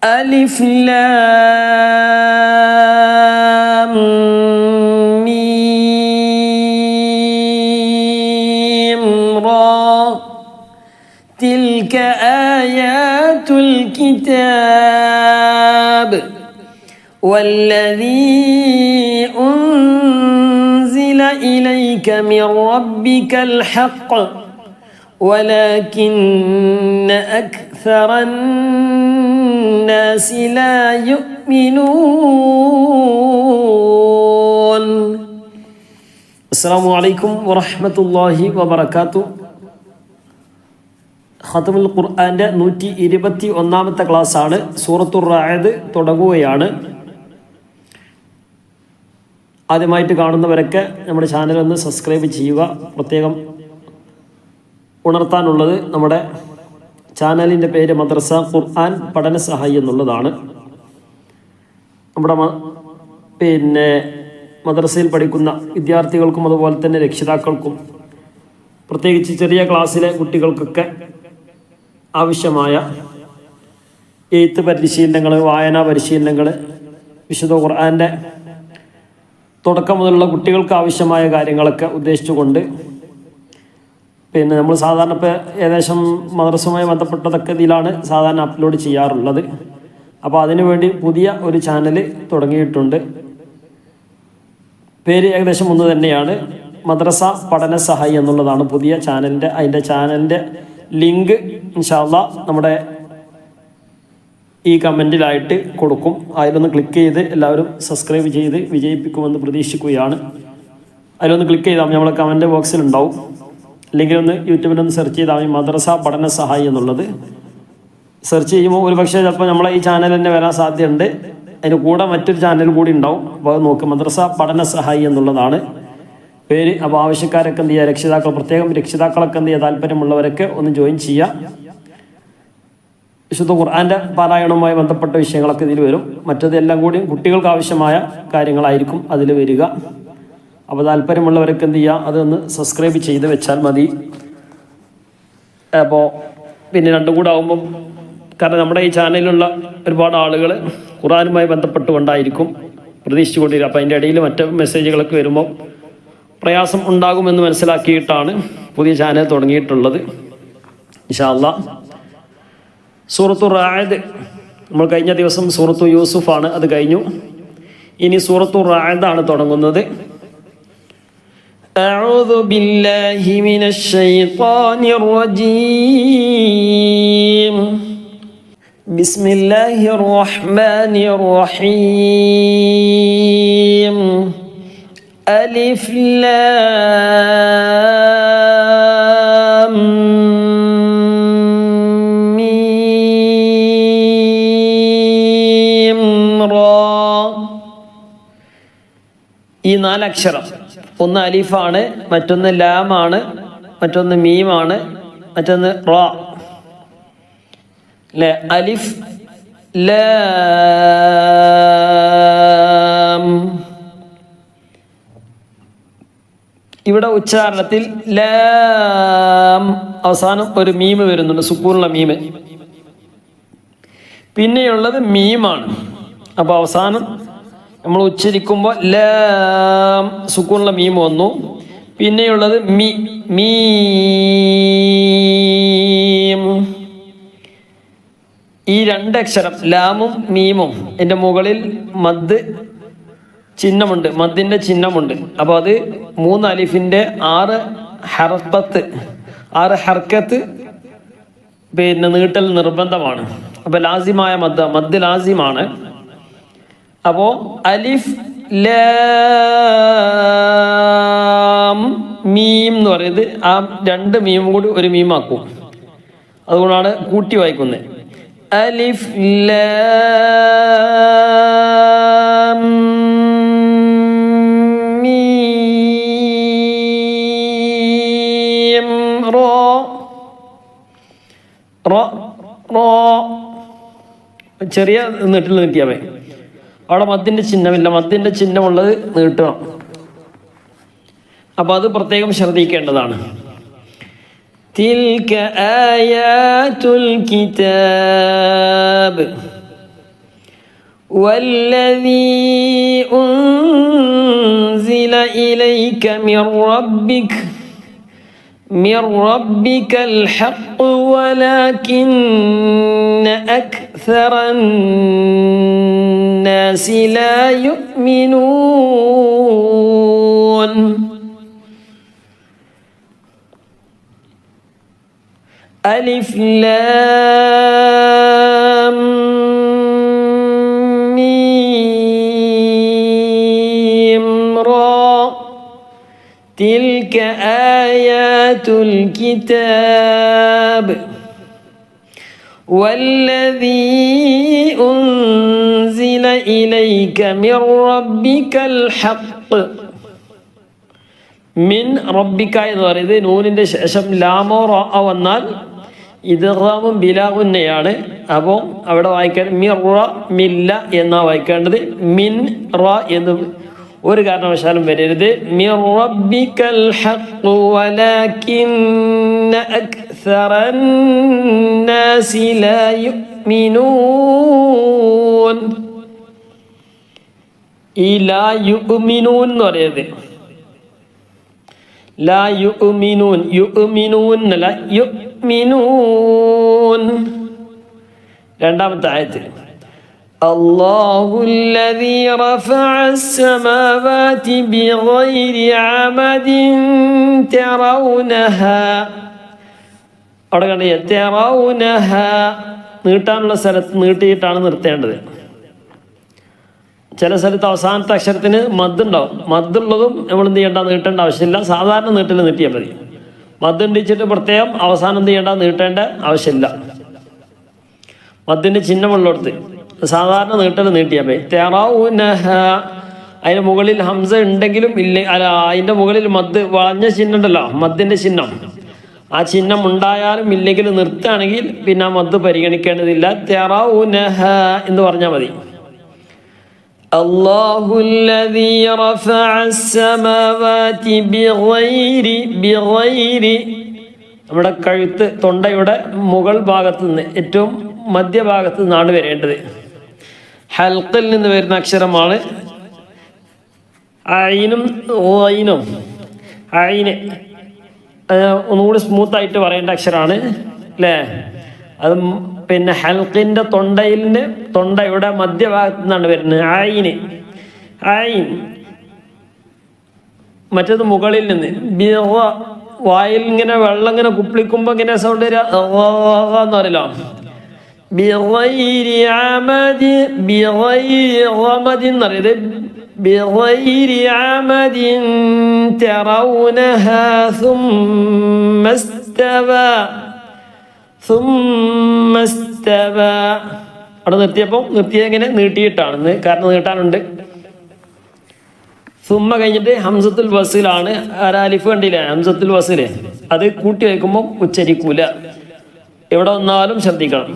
ألف لام ميم را تلك آيات الكتاب والذي أنزل إليك من ربك الحق ولكن أكثر الناس لا يؤمنون. السلام عليكم ورحمة الله وبركاته. ഖത്മുൽ ഖുർആൻ്റെ 121 ക്ലാസ്സാണ്. സൂറത്തുർ റഅദ് തുടങ്ങുകയാണ്. ആദ്യമായിട്ട് കാണുന്നവരൊക്കെ നമ്മുടെ ചാനൽ ഒന്ന് സബ്സ്ക്രൈബ് ചെയ്യുക. പ്രത്യേകം ഉണർത്താനുള്ളത് നമ്മുടെ ചാനലിൻ്റെ പേര് മദ്രസ ഖുർആൻ പഠന സഹായി എന്നുള്ളതാണ്. നമ്മുടെ മദ്രസയിൽ പഠിക്കുന്ന വിദ്യാർത്ഥികൾക്കും അതുപോലെ തന്നെ രക്ഷിതാക്കൾക്കും പ്രത്യേകിച്ച് ചെറിയ ക്ലാസ്സിലെ കുട്ടികൾക്കൊക്കെ ആവശ്യമായ എഴുത്ത് പരിശീലനങ്ങൾ, വായനാ പരിശീലനങ്ങൾ, വിശുദ്ധ ഖുർആൻ്റെ തുടക്കം മുതലുള്ള കുട്ടികൾക്ക് ആവശ്യമായ കാര്യങ്ങളൊക്കെ ഉദ്ദേശിച്ചുകൊണ്ട് നമ്മൾ സാധാരണ ഇപ്പോൾ ഏകദേശം മദ്രസയുമായി ബന്ധപ്പെട്ടതൊക്കെ ഇതിലാണ് സാധാരണ അപ്ലോഡ് ചെയ്യാറുള്ളത്. അപ്പോൾ അതിനുവേണ്ടി പുതിയ ഒരു ചാനൽ തുടങ്ങിയിട്ടുണ്ട്. പേര് ഏകദേശം ഒന്ന് തന്നെയാണ്, മദ്രസ പഠന സഹായി എന്നുള്ളതാണ് പുതിയ ചാനലിൻ്റെ. അതിൻ്റെ ചാനലിൻ്റെ ലിങ്ക് ഇൻഷാ അല്ലാഹ് നമ്മുടെ ഈ കമൻറ്റിലായിട്ട് കൊടുക്കും. അതിലൊന്ന് ക്ലിക്ക് ചെയ്ത് എല്ലാവരും സബ്സ്ക്രൈബ് ചെയ്ത് വിജയിപ്പിക്കുമെന്ന് പ്രതീക്ഷിക്കുകയാണ്. അതിലൊന്ന് ക്ലിക്ക് ചെയ്താൽ നമ്മളെ കമൻറ്റ് ബോക്സിലുണ്ടാവും. അല്ലെങ്കിൽ ഒന്ന് യൂട്യൂബിലൊന്ന് സെർച്ച് ചെയ്താൽ മതി മദ്രസ പഠന സഹായി എന്നുള്ളത്. സെർച്ച് ചെയ്യുമ്പോൾ ഒരു പക്ഷേ ചിലപ്പോൾ നമ്മളെ ഈ ചാനൽ തന്നെ വരാൻ സാധ്യതയുണ്ട്. അതിന് കൂടെ മറ്റൊരു ചാനൽ കൂടി ഉണ്ടാവും. അപ്പോൾ അത് നോക്കുക, മദ്രസ പഠന സഹായി എന്നുള്ളതാണ് പേര്. അപ്പോൾ ആവശ്യക്കാരൊക്കെ എന്ത് ചെയ്യുക, രക്ഷിതാക്കൾ പ്രത്യേകം രക്ഷിതാക്കളൊക്കെ എന്ത് ചെയ്യുക, താല്പര്യമുള്ളവരൊക്കെ ഒന്ന് ജോയിൻ ചെയ്യുക. വിശുദ്ധ ഖുർആൻ്റെ പാരായണവുമായി ബന്ധപ്പെട്ട വിഷയങ്ങളൊക്കെ ഇതിൽ വരും. മറ്റതെല്ലാം കൂടി കുട്ടികൾക്ക് ആവശ്യമായ കാര്യങ്ങളായിരിക്കും അതിൽ വരിക. അപ്പോൾ താല്പര്യമുള്ളവരൊക്കെ എന്ത് ചെയ്യുക, അതൊന്ന് സബ്സ്ക്രൈബ് ചെയ്ത് വെച്ചാൽ മതി. അപ്പോൾ രണ്ടും കൂടെ ആകുമ്പം, കാരണം നമ്മുടെ ഈ ചാനലിലുള്ള ഒരുപാട് ആളുകൾ ഖുർആനുമായി ബന്ധപ്പെട്ടുകൊണ്ടായിരിക്കും പ്രതീക്ഷിച്ചുകൊണ്ടിരിക്കുക. അപ്പോൾ അതിൻ്റെ ഇടയിൽ മറ്റ് മെസ്സേജുകളൊക്കെ വരുമ്പോൾ പ്രയാസം ഉണ്ടാകുമെന്ന് മനസ്സിലാക്കിയിട്ടാണ് പുതിയ ചാനൽ തുടങ്ങിയിട്ടുള്ളത്. ഇൻഷാ അല്ലാഹ് സൂറത്തുർ റഅദ് നമ്മൾ കഴിഞ്ഞ ദിവസം സൂറത്തു യൂസുഫാണ്, അത് കഴിഞ്ഞു. ഇനി സൂറത്തുർ റഅദാണ് തുടങ്ങുന്നത്. أعوذ بالله من الشيطان الرجيم بسم الله الرحمن الرحيم ألف لام ميم را. ഈ 4 അക്ഷരം, ഒന്ന് അലിഫാണ്, മറ്റൊന്ന് ലാമാണ്, മറ്റൊന്ന് മീമാണ്, മറ്റൊന്ന് റാ. അലിഫ് ലാം. ഇവിടെ ഉച്ചാരണത്തിൽ ലാം അവസാനം ഒരു മീമ് വരുന്നുണ്ട്, സുക്കൂനുള്ള മീമ്. പിന്നെയുള്ളത് മീമാണ്. അപ്പോൾ അവസാനം നമ്മൾ ഉച്ചരിക്കുമ്പോൾ ലാം സുക്കൂനുള്ള മീം വന്നു. പിന്നെയുള്ളത് മീം. ഈ 2 അക്ഷരം ലാമും മീമും എൻ്റെ മുകളിൽ മദ് ചിഹ്നമുണ്ട്, മദ്ദിൻ്റെ ചിഹ്നമുണ്ട്. അപ്പോൾ അത് 3 അലിഫിൻ്റെ 6 ഹർക്കത്ത് നീട്ടൽ നിർബന്ധമാണ്. അപ്പോൾ ലാസിമായ മദ് ലാസിമാണ്. അപ്പോൾ അലിഫ് ലാം മീം എന്ന് പറയുന്നത് ആ 2 മീമും കൂടി ഒരു മീമാക്കും. അതുകൊണ്ടാണ് കൂട്ടി വായിക്കുന്നത്. അലിഫ് ലാം മീം റോ റോ റോ. ചെറിയ നീട്ടിൽ നീട്ടിയാൽ മതി. അവിടെ മദ്ദിൻ്റെ ചിഹ്നമില്ല, മദ്ദിൻ്റെ ചിഹ്നമുള്ളത് നീട്ടണം. അപ്പോൾ അത് പ്രത്യേകം ശ്രദ്ധിക്കേണ്ടതാണ്. തിൽക ആയാതുൽ കിതാബ്. വല്ലദീ ഉൻസില ഇലൈക മിർ റബ്ബികൽ ഹഖ് വലാകിന്ന അക്സറൻ നാസി ലാ യുഅ്മിനൂൻ. അലിഫ് ലാം മീം റാ തിൽക ആയാതുൽ കിതാബ് വല്ലദീ ഉൻസില ഇലൈക മിർ റബ്ബികൽ ഹഖ്. മിൻ റബ്ബിക എന്ന് പറയുന്നത് നൂനിൻ്റെ ശേഷം ലാമോ റ വന്നാൽ ഇദ്ഗാമും ബിലാഗുന്നയാണ്. അപ്പോൾ അവിടെ വായിക്കാൻ മിറ മില്ല എന്നാ വായിക്കേണ്ടത്. മിൻ റ എന്ന് ഒരു കാരണവശാലും വരരുത്. മിർ റബ്ബികൽ ഹഖ് വലാകിന്ന അക്സറൻ നാസി ലാ യുഅ്മിനൂൻ. ഈ ലാ യുഅ്മിനൂൻ എന്ന് പറയുന്നത് ലാ യുഅ്മിനൂൻ, യുഅ്മിനൂൻ അല്ല, യുഅ്മിനൂൻ. രണ്ടാമത്തെ ആയത്തിൽ അല്ലാഹുല്ലദീ റഫഅസ് സമാവാതി ബിഗൈരി അമദിൻ തറൗനഹാ. അവിടെ കണ്ടേ തറൗനഹാ, നീട്ടാനുള്ള സ്ഥലത്ത് നീട്ടിയിട്ടാണ് നിർത്തേണ്ടത്. ചില സ്ഥലത്ത് അവസാനത്തെ അക്ഷരത്തിന് മദ് ഉണ്ടാവും. മദ്ദുള്ളതും നമ്മൾ എന്ത് ചെയ്യേണ്ട, നീട്ടേണ്ട ആവശ്യമില്ല. സാധാരണ നീട്ടൽ നീട്ടിയാൽ മതി. മദ് ഉണ്ടിച്ചിട്ട് പ്രത്യേകം അവസാനം എന്ത് ചെയ്യേണ്ട, നീട്ടേണ്ട ആവശ്യമില്ല. മദ്ദിൻ്റെ ചിഹ്നമുള്ളിടത്ത് സാധാരണ നീട്ടൽ നീട്ടിയാൽ മതി. തെറൗനഹ, അതിന് മുകളിൽ ഹംസ ഉണ്ടെങ്കിലും ഇല്ല, അല്ല അതിൻ്റെ മുകളിൽ മദ് വളഞ്ഞ ചിഹ്നം ഉണ്ടല്ലോ, മദ്ദിൻ്റെ ചിഹ്നം. ആ ചിഹ്നം ഉണ്ടായാലും ഇല്ലെങ്കിലും നിർത്തുകയാണെങ്കിൽ പിന്നെ ആ മദ് പരിഗണിക്കേണ്ടതില്ല. തെറൗനഹ എന്ന് പറഞ്ഞാൽ മതി. അല്ലാഹുല്ലദീ റഫഅസ് സമാവാതി ബിഗൈരി. നമ്മുടെ കഴുത്ത് തൊണ്ടയുടെ മുകൾ ഭാഗത്ത് നിന്ന് ഏറ്റവും മധ്യഭാഗത്ത് നിന്നാണ് വരേണ്ടത്. ഹൽക്കിൽ നിന്ന് വരുന്ന അക്ഷരമാണ് ഐനും ഓയിനും. ഐന് ഒന്നുകൂടി സ്മൂത്തായിട്ട് പറയേണ്ട അക്ഷരമാണ് അല്ലേ. അത് പിന്നെ ഹൽക്കിൻ്റെ തൊണ്ടയുടെ മധ്യഭാഗത്ത് നിന്നാണ് വരുന്നത് ഐന്. ഐൻ. മറ്റേത് മുകളിൽ നിന്ന്. വായിൽ ഇങ്ങനെ വെള്ളം ഇങ്ങനെ കുപ്പിളിക്കുമ്പോൾ ഇങ്ങനെ സൗണ്ട് വരിക എന്ന് പറയലോ. ബിഗൈരി അമദി, ബിഗൈരി ഗമദി എന്ന് പറയുന്നത്. ബിഗൈരി അമദിൻ തറൗനഹാ സുമ്മ ഇസ്തവാ. അവിടെ നിർത്തിയപ്പോൾ നിർത്തിയങ്ങനെ നീട്ടിയിട്ടാണ്, കാരണം നീട്ടാനുണ്ട്. സുമ്മ കഴിഞ്ഞിട്ട് ഹംസത്തുൽ വസിലാണ്. അലിഫ് കണ്ടില്ലേ, ഹംസത്തുൽ വസില്, അത് കൂട്ടി വയ്ക്കുമ്പോൾ ഉച്ചരിക്കൂല. എവിടെ വന്നാലും ശ്രദ്ധിക്കണം.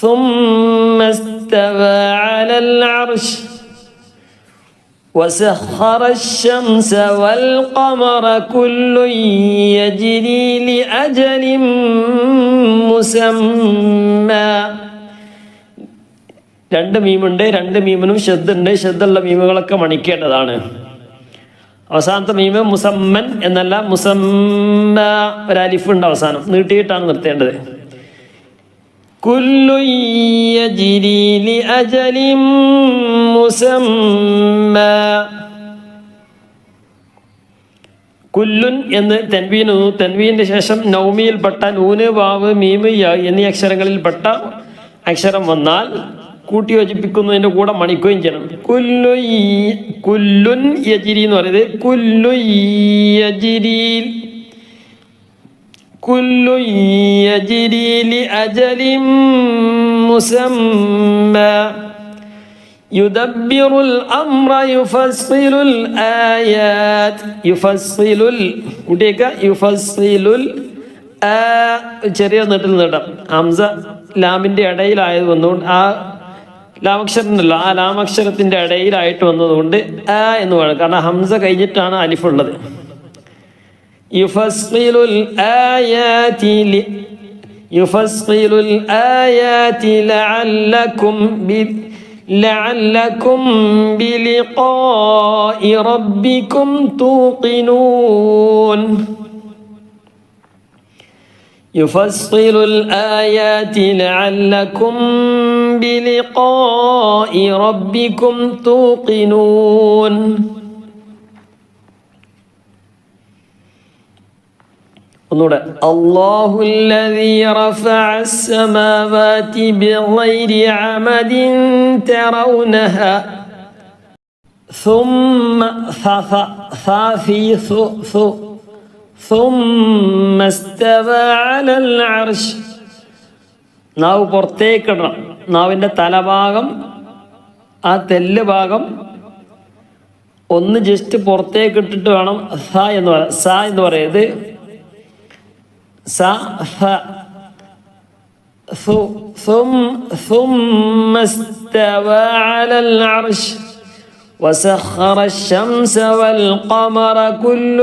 സുമ്മ ഇസ്തവാ അലൽ അർശ് وسخر الشمس والقمر كل يجري لأجل مسمى. രണ്ട് മീമുണ്ട്, രണ്ട് മീമിനും ഷദ്ദുണ്ട്. ഷദ്ദുള്ള മീമുകളൊക്കെ മണിക്കേണ്ടതാണ്. അവസാനത്തെ മീമ് മുസമ്മൻ എന്നല്ല, മുസമ്മ ഒരലിഫുണ്ട് അവസാനം, നീട്ടിയിട്ടാണ് നിർത്തേണ്ടത്. കുല്ലു യജ്രി ലിഅജലിൻ മുസമ്മ. കുല്ലുൻ എന്ന് തൻവീനു, തൻവീൻ്റെ ശേഷം നൗമിയിൽപ്പെട്ട നൂന് വാവ് മീമ് യ എന്നീ അക്ഷരങ്ങളിൽപ്പെട്ട അക്ഷരം വന്നാൽ കൂട്ടി യോജിപ്പിക്കുന്നതിൻ്റെ കൂടെ മണിക്കുകയും ചെയ്യണം. കുല്ലുൻ യജ്രി എന്ന് പറയുന്നത് കുല്ലു യജ്രി, കുല്ലു യജ്രി ലിഅജലിൻ മുസമ്മ. യുദബ്ബിറുൽ അംറ യുഫസ്സിലുൽ ആയാത്. യുഫസ്സിലുൽ കൂട്ടിയേക്ക, യുഫസ്സിലുൽ ചെറിയ നീട്ടിൽ നീട്ടാം. ഹംസ ലാമിൻ്റെ ഇടയിലായത് വന്നുകൊണ്ട് ആ ലാമക്ഷരമുണ്ടല്ലോ, ആ ലാമക്ഷരത്തിൻ്റെ ഇടയിലായിട്ട് വന്നതുകൊണ്ട് ആ എന്ന് വേണം, കാരണം ഹംസ കഴിഞ്ഞിട്ടാണ് അലിഫുള്ളത്. യുഫസ്സിലുൽ ആയാതി, യുഫസ്സിലുൽ ആയാതി ലഅല്ലക്കും لعلكم بلقاء ربكم توقنون يفصل الآيات لعلكم بلقاء ربكم توقنون ഒന്നുകൂടെ അല്ലാഹു الذي رفع السماوات بغير عمد ترونها ثم ثم استوى على العرش. നാവ് പുറത്തേക്കിടണം. നാവിൻ്റെ തലഭാഗം, ആ തെല്ല് ഭാഗം ഒന്ന് ജസ്റ്റ് പുറത്തേക്ക് ഇട്ടിട്ട് വേണം സ എന്ന് പറയാം. സ എന്ന് പറയുന്നത് ثم استوى على العرش وسخر الشمس والقمر كل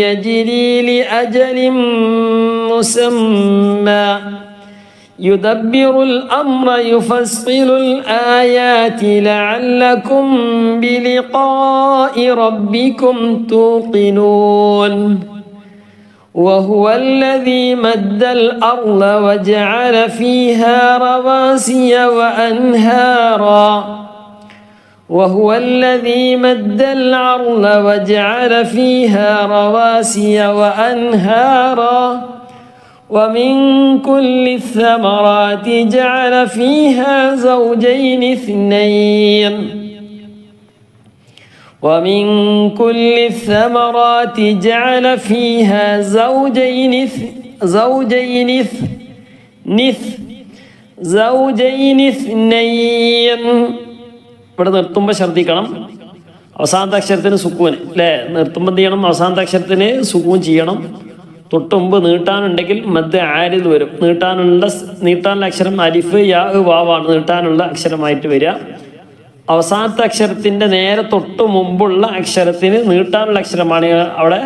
يجري لأجل مسمى يدبر الأمر يفصل الآيات لعلكم بلقاء ربكم توقنون وهو الذي مد الأرض وجعل فيها رواسي وأنهارا وهو الذي مد الأرض وجعل فيها رواسي وأنهارا ومن كل الثمرات جعل فيها زوجين اثنين ومن كل الثمرات جعل فيها زوجين اثنين. ഇവിടെ നിർത്തുമ്പോൾ ശ്രദ്ധിക്കണം, അവസാനത്തെ അക്ഷരത്തിന് സുക്കൂൻ അല്ലേ? നിർത്തുമ്പോൾ എന്ത് ചെയ്യണം? അവസാനത്തെ അക്ഷരത്തിന് സുക്കൂൻ ചെയ്യണം. തൊട്ടുമുമ്പ് നീട്ടാനുണ്ടെങ്കിൽ മദ്ദ് ആരിദ് വരും. നീട്ടാനുള്ള അക്ഷരം അലിഫ് യാ വാവാണ് നീട്ടാനുള്ള അക്ഷരമായിട്ട് വരിക. അവസാനത്തെ അക്ഷരത്തിൻ്റെ നേരെ തൊട്ട് മുമ്പുള്ള അക്ഷരത്തിന് നീട്ടാനുള്ള അക്ഷരമാണ് അവിടെ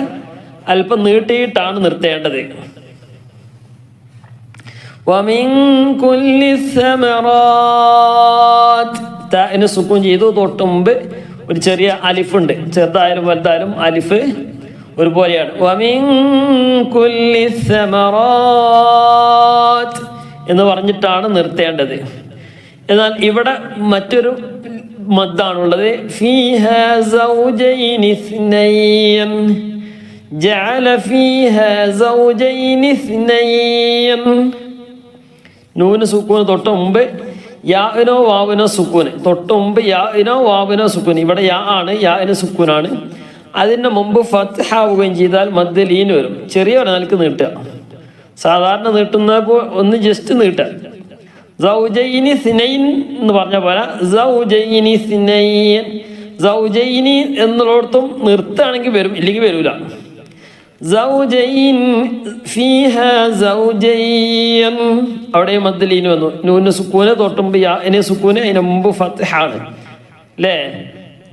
അല്പം നീട്ടിയിട്ടാണ് നിർത്തേണ്ടത്. ومن كل الثمرات താഇന് സുക്കൂൻ ചെയ്തു. തൊട്ട് മുമ്പ് ഒരു ചെറിയ അലിഫുണ്ട്. ചെറുതായാലും വലുതായാലും അലിഫ് ഒരുപോലെയാണ്. ومن كل الثمرات എന്ന് പറഞ്ഞിട്ടാണ് നിർത്തേണ്ടത്. എന്നാൽ ഇവിടെ മറ്റൊരു മദ്ദാണുള്ളത്. ഫീഹാ സൗജൈനി ഇസ്നൈൻ ജഅല ഫീഹാ സൗജൈനി ഇസ്നൈൻ. നൂന് സുക്കൂന് തൊട്ട് മുമ്പ് യാഇനോ വാവിനോ സുക്കൂന്. തൊട്ട് മുമ്പ് യാഇനോ വാവിനോ സുക്കൂന്. ഇവിടെ യാ ആണ്, യാഇന് സുക്കൂനാണ്. അതിൻ്റെ മുമ്പ് ഫത്ഹ ആവുകയും ചെയ്താൽ മദ്ദ് ലീൻ വരും. ചെറിയ ഒരു നിലക്ക് നീട്ടുക. സാധാരണ നീട്ടുന്നപ്പോൾ ഒന്ന് ജസ്റ്റ് നീട്ടുക. സൗജൈനി സിനൈൻ എന്ന് പറഞ്ഞ പോലെ സൗജൈനി സിനൈൻ. സൗജൈനി എന്നുള്ളിടത്തും നിർത്തുകയാണെങ്കിൽ വരും, ഇല്ലെങ്കിൽ വരൂല. സൗജൈൻ ഫീഹാ സൗജൈൻ അവിടെ മദ്ദ് ലീൻ വന്നു. നൂന് സുക്കൂന് തൊട്ടുമ്പ് യാഇന് സുക്കൂന്, അതിന് മുമ്പ് ഫത്ഹാണ് അല്ലേ?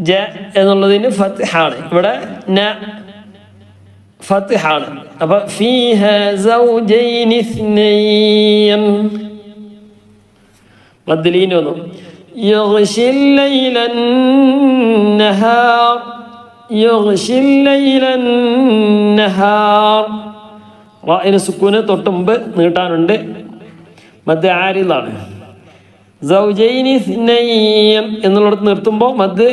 ജ എന്നുള്ളതിന് ഫത്ഹാണ്. ഇവിടെ ന ഫത്ഹാണ്. അപ്പൊ ഫീഹാ സൗജൈനി ഇസ്നൈൻ മദ്ദ് ലീൻ വന്നു. യഗ്ശിൽ ലൈലൻ നഹാർ യഗ്ശിൽ ലൈലൻ നഹാർ. റാഇന് സുക്കൂന് തൊട്ടുമുമ്പ് നീട്ടാനുണ്ട്, മദ്ദ് ആരിദാണ്. സൗജൈനി ഇസ്നൈൻ എന്നുള്ളിടത്ത് നിർത്തുമ്പോൾ മദ്ദ്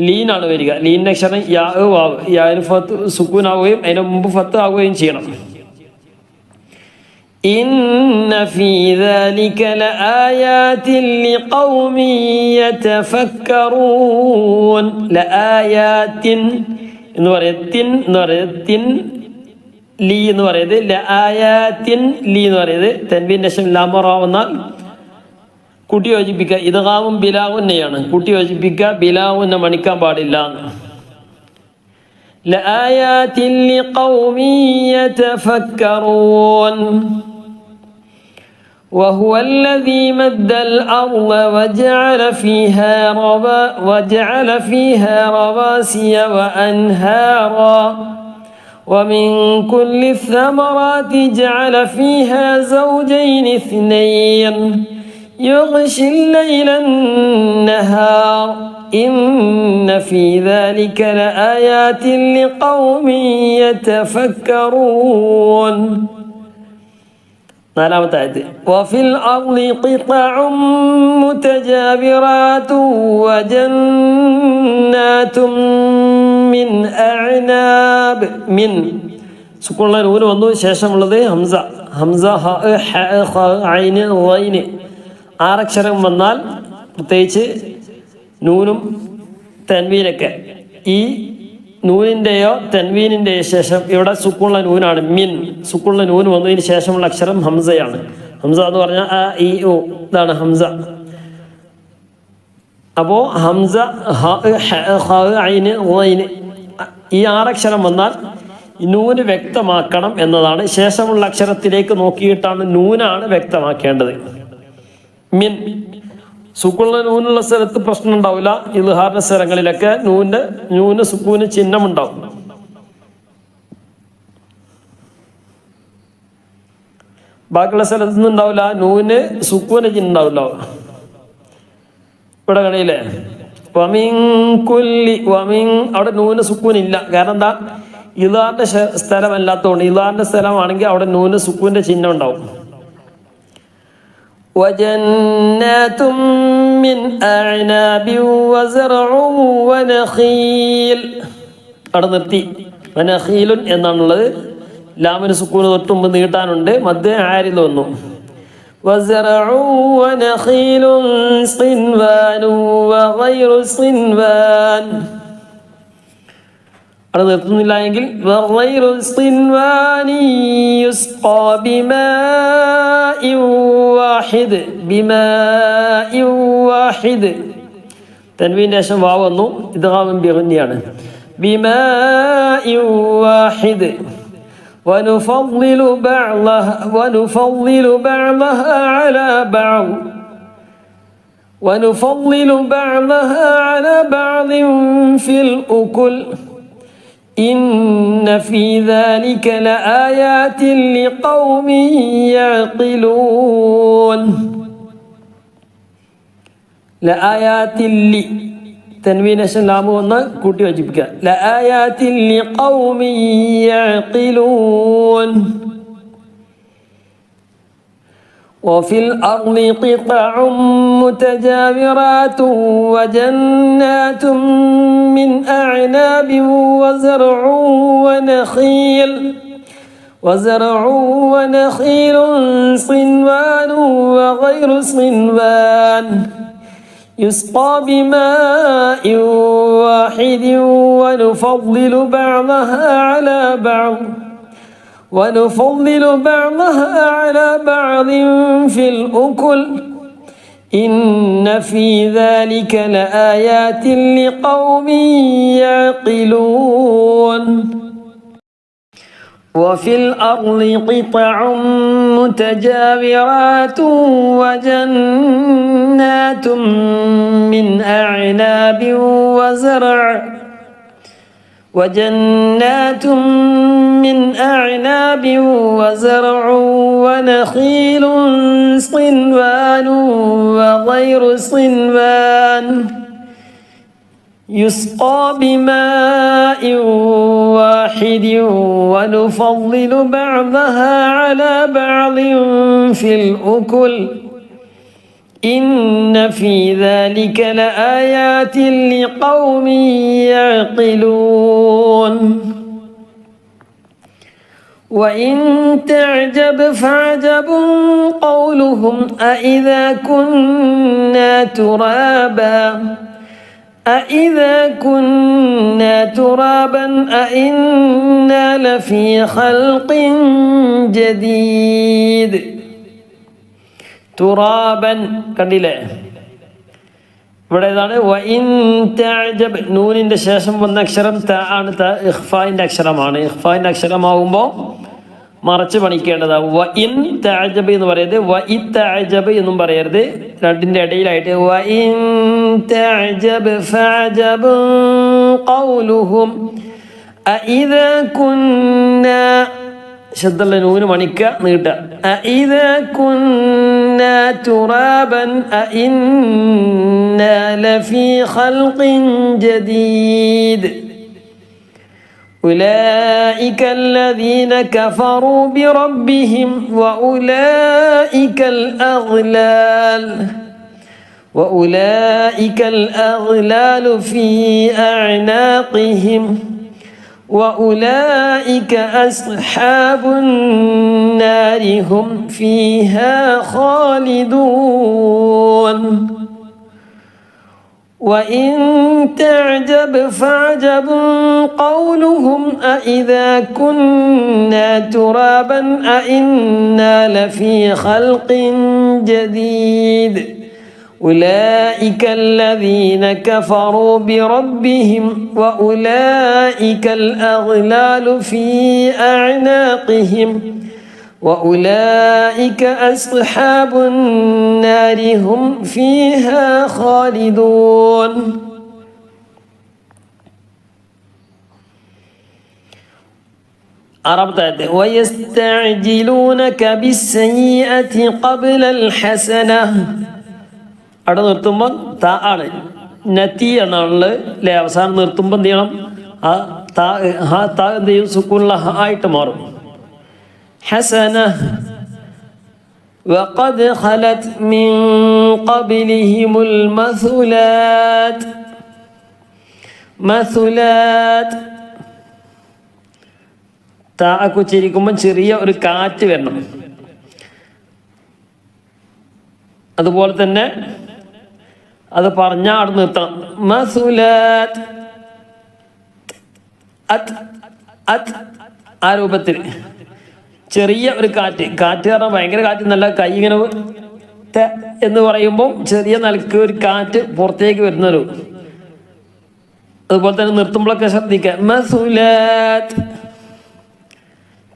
ലീനാണ് വരിക. ലീനിൻ്റെ അക്ഷരം യാ വാവ്. യാന് ഫത്ത് സുക്കൂനാവുകയും അതിന് മുമ്പ് ഫത്ത് ആവുകയും ചെയ്യണം. ഇന്ന ഫീ ദാലിക ലആയാതിൻ ലിഖൗമി യതഫക്കറൂൻ. ലആയാതിൻ എന്ന് പറയത്തിൻ എന്ന് പറയത്തിൻ ലീ എന്ന് പറയുന്നത് ലആയാതിൻ ലീ എന്ന് പറയുന്നത് തൻവീൻ്റെ ശേഷം ലാമറാവുന്നാൽ കൂട്ടി യോജിപ്പിക്കുക. ഇദ്ഗാമും ബിലാഗുന്നെയാണ്. കൂട്ടി യോജിപ്പിക്കുക, ബിലാഗുന്നെ മണിക്കാൻ പാടില്ല. ലആയാതിൻ ലിഖൗമി യതഫക്കറൂൻ. وهو الذي مد الأرض وجعل فيها رواسي وأنهارا ومن كل الثمرات جعل فيها زوجين اثنين يغشي الليل إن في ذلك لآيات لقوم يتفكرون. നാലാമത്തെ ആയത്ത് وفي الأرض قطع متجاورات وجنات من أعناب. മിൻ സുക്കൂനുള്ള നൂന് വന്നു, ശേഷമുള്ളത് ഹംസ. ഹംസ ഹ ഐന് റൈന് ആറക്ഷരം വന്നാൽ പ്രത്യേകിച്ച് നൂനും തൻവീനൊക്കെ ഈ നൂനിൻ്റെയോ തൻവീനിൻ്റെയോ ശേഷം ഇവിടെ സുക്കൂനുള്ള നൂനാണ്. മിൻ സുക്കൂനുള്ള നൂന് വന്നതിന് ശേഷമുള്ള അക്ഷരം ഹംസയാണ്. ഹംസ എന്ന് പറഞ്ഞാൽ അ ഇ ഉ ഇതാണ് ഹംസ. അപ്പോൾ ഹംസ ഹ ഐന് റൈന് ഈ ആറക്ഷരം വന്നാൽ നൂന് വ്യക്തമാക്കണം എന്നതാണ്. ശേഷമുള്ള അക്ഷരത്തിലേക്ക് നോക്കിയിട്ടാണ് നൂനാണ് വ്യക്തമാക്കേണ്ടത്. മിൻ സുക്കൂനുള്ള നൂനുള്ള സ്ഥലത്ത് പ്രശ്നം ഉണ്ടാവില്ല. ഇൽഹാറിന്റെ സ്ഥലങ്ങളിലൊക്കെ നൂന് സുക്കൂന് ചിഹ്നമുണ്ടാവും. ബാക്കിയുള്ള സ്ഥലത്തൊന്നും ഉണ്ടാവില്ല, നൂന് സുക്കൂന് ചിഹ്നം ഉണ്ടാവില്ല. ഇവിടെ കണിയില്ലേ വമിൻ കുല്ലി വമിൻ അവിടെ നൂന് സുക്കൂൻ ഇല്ല. കാരണം എന്താ? ഇൽഹാറിന്റെ സ്ഥലമല്ലാത്തതുകൊണ്ട്. ഇൽഹാറിന്റെ സ്ഥലമാണെങ്കിൽ അവിടെ നൂന് സുക്കൂന്റെ ചിഹ്നം ഉണ്ടാവും. وجنات من أعناب وزرع ونخيل അവിടെ നിർത്തി. വനഖീലുൻ എന്നാണുള്ളത്. ലാമിന് സുക്കൂന് തൊട്ട് മുമ്പ് നീട്ടാനുണ്ട്. മധ്യ ആരിൽ വന്നു. وزرع ونخيل صنوان وغير صنوان അവിടെ നിർത്തുന്നില്ല എങ്കിൽ وغير صنوان يسقى بماء واحد بماء واحد തൻവീന്റെ ശേഷം വാവ് വന്നു. ഇദ്ഗാമുൻ ബിഗുന്നിയാണ്. بماء واحد ونفضل بعضها على بعض ونفضل بعضها على بعض في الأكل إن في ذلك لآيات لقوم يعقلون. لآيات لي തൻവീന ലാമു ഒന്ന് കൂട്ടി വച്ചിപ്പിക്കുക. لآيات لقوم يعقلون. وفي الأرض قطع متجاورات وجنات من أعناب وزرع ونخيل صنوان وغير صنوان يسقى بماء واحد ونفضل بعضها على بعض في الأكل إن في ذلك لآيات لقوم يعقلون. وفي الأرض قطع متجاورات وجنات من أعناب وزرع ونخيل صنوان وغير صنوان يسقى بماء واحد ونفضل بعضها على بعض في الأكل إن في ذلك لآيات لقوم يعقلون. وإن تعجب فعجب قولهم أإذا كنا ترابا أإنا لفي خلق جديد. തുറാബൻ കണ്ടില്ലേ? ഇവിടെ ഏതാണ്? വഇൻ തഅജബ് നൂനിന്റെ ശേഷം വന്ന അക്ഷരം ത ആണ്. ഇഖ്ഫായിന്റെ അക്ഷരമാണ്. ഇഖ്ഫായിന്റെ അക്ഷരമാകുമ്പോൾ മറച്ച് പണിക്കേണ്ടതാണ്. വഇൻ തഅജബ് എന്ന് പറയരുത്, വഇ തഅജബ് എന്നും പറയരുത്. രണ്ടിന്റെ ഇടയിലായിട്ട് വഇൻ തഅജബ് ഫഅജബ് ഖൗലുഹും അഇദാ കുന്നാ ശബ്ദമുള്ള നൂന് മണിക്ക നീട്ടുക. അഇദാ കുന്നാ തുറാബൻ അഇന്നാ لفي خلق جديد أولئك الذين كفروا بربهم وأولئك الأغلال في أعناقهم وأولئك أصحاب النار هم فيها خالدون وإن تعجب فعجب قولهم أإذا كنا ترابا أإنا لفي خلق جديد أولئك الذين كفروا بربهم وأولئك الأغلال في أعناقهم وأولئك أصحاب النار هم فيها خالدون അറബ് ويستعجلونك بالسيئة قبل الحسنة അവിടെ നിർത്തുമ്പോൾ താ ആണ് നത്തി എന്നാണുള്ളത് അല്ലേ അവസാനം നിർത്തുമ്പോൾ എന്ത് ചെയ്യണം ആ താ എന്ത് ചെയ്യും സുക്കൂനുള്ള ആയിട്ട് മാറും ഹസന وقد خلت من قبلهم مثلات താ ഉച്ചരിക്കുമ്പോൾ ചെറിയ ഒരു കാറ്റ് വരണം അതുപോലെ തന്നെ അത് പറഞ്ഞാൽ അവിടെ നിർത്തണം മസുലാത്ത് ആ രൂപത്തിൽ ചെറിയ ഒരു കാറ്റ് കാരണം ഭയങ്കര കാറ്റ് നല്ല കൈ ഇങ്ങനെ എന്ന് പറയുമ്പോൾ ചെറിയ നിലക്ക് ഒരു കാറ്റ് പുറത്തേക്ക് വരുന്നൊരു അതുപോലെ തന്നെ നിർത്തുമ്പോഴൊക്കെ ശ്രദ്ധിക്കുക മസുലാത്ത്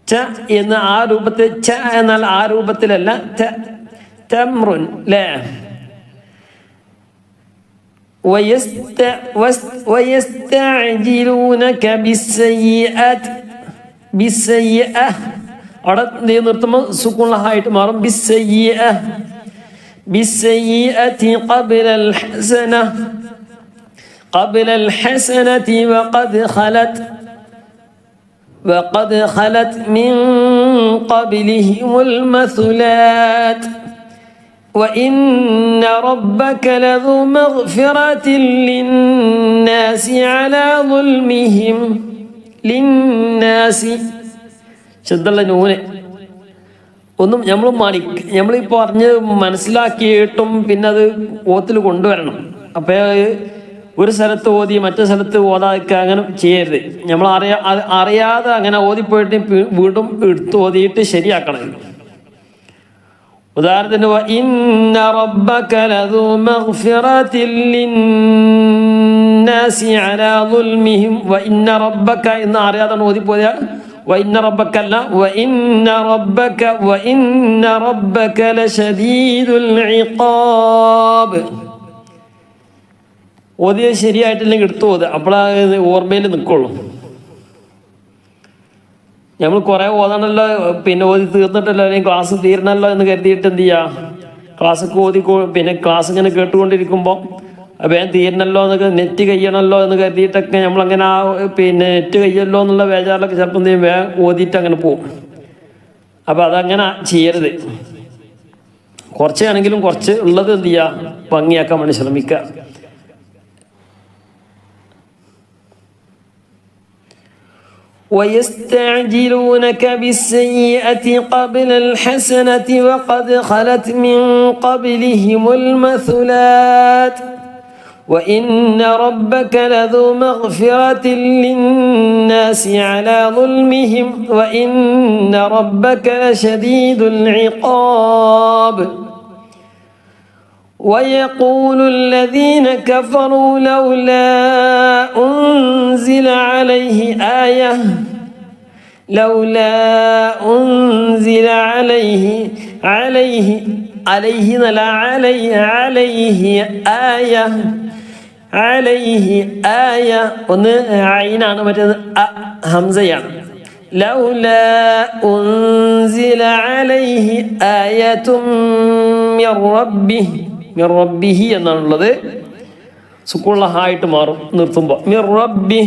ച എന്ന് ആ രൂപത്തിൽ ച എന്നാൽ ആ രൂപത്തിലല്ല തമ്രുൻ ല്ലേ ويستعجلونك بالسيئة അവിടെ നിർത്തുമ്പോൾ സുക്കൂനുള്ള ആയിട്ട് മാറും بالسيئة قبل الحسنة وقد خلت من قبلهم المثلات وإن ربك لذو مغفرة للناس على ظلمهم ശുദ്ധുള്ള നൂന് ഒന്നും നമ്മളിപ്പോൾ അറിഞ്ഞ് മനസ്സിലാക്കിയിട്ടും പിന്നെ അത് ഓത്തിൽ കൊണ്ടുവരണം. അപ്പോൾ ഒരു സ്ഥലത്ത് ഓതി മറ്റു സ്ഥലത്ത് ഓതാക്കുക അങ്ങനെ ചെയ്യരുത്. നമ്മൾ അറിയാതെ അങ്ങനെ ഓതിപ്പോയിട്ട് വീണ്ടും എടുത്ത് ഓതിയിട്ട് ശരിയാക്കണം. ഉദാഹരണത്തിന് ഇന്ന റബ്ബക ലദു മഗ്ഫിറത്തിൻ ലിന്നാസി അലാ ദുൽമിഹിം ഇന്ന റബ്ബക എന്ന് അറിയാതെ ഓതിപ്പോയാൽ ഇന്ന റബ്ബക അല്ല ഇന്ന റബ്ബക ലശദീദുൽ ഇഖാബ്. ഓതിയത് ശരിയായിട്ടില്ലെങ്കിൽ എടുത്തു ഓതുക, അപ്പോഴാണ് ഓർമ്മയിൽ നിൽക്കുള്ളൂ. നമ്മൾ കുറേ ഓതണല്ലോ, പിന്നെ ഓതി തീർന്നിട്ടല്ലോ അല്ലെങ്കിൽ ക്ലാസ് തീരണമല്ലോ എന്ന് കരുതിയിട്ട് എന്ത് ചെയ്യുക, ക്ലാസ്സൊക്കെ ഓതി പിന്നെ ക്ലാസ് ഇങ്ങനെ കേട്ടുകൊണ്ടിരിക്കുമ്പോൾ വേഗം തീരണമല്ലോ എന്നൊക്കെ നെറ്റ് കഴിയണമല്ലോ എന്ന് കരുതിയിട്ടൊക്കെ നമ്മളങ്ങനെ പിന്നെ നെറ്റ് കഴിയല്ലോ എന്നുള്ള വേജാറിലൊക്കെ ചിലപ്പോൾ എന്ത് ചെയ്യും, വേഗം ഓതിയിട്ട് അങ്ങനെ പോകും. അപ്പോൾ അതങ്ങനെ ചെയ്യരുത്. കുറച്ചാണെങ്കിലും കുറച്ച് ഉള്ളത് എന്ത് ചെയ്യുക, ഭംഗിയാക്കാൻ വേണ്ടി ശ്രമിക്കുക. ويستعجلونك بالسيئة قبل الحسنة وقد خلت من قبلهم المثلات وإن ربك لذو مغفرة للناس على ظلمهم وإن ربك لشديد العقاب ويقول الذين كفروا لولا أنزل عليه آية آية ഒന്ന് ഐനാണ്, മറ്റേത് ഹംസയാണ്. ലൗലാ ഉൻസില അലൈഹി ആയത്തും മിർ റബ്ബിഹി എന്നാണുള്ളത്. സുക്കൂണുള്ള ഹായിട്ട് മാറും നിർത്തുമ്പോൾ. മിർ റബ്ബി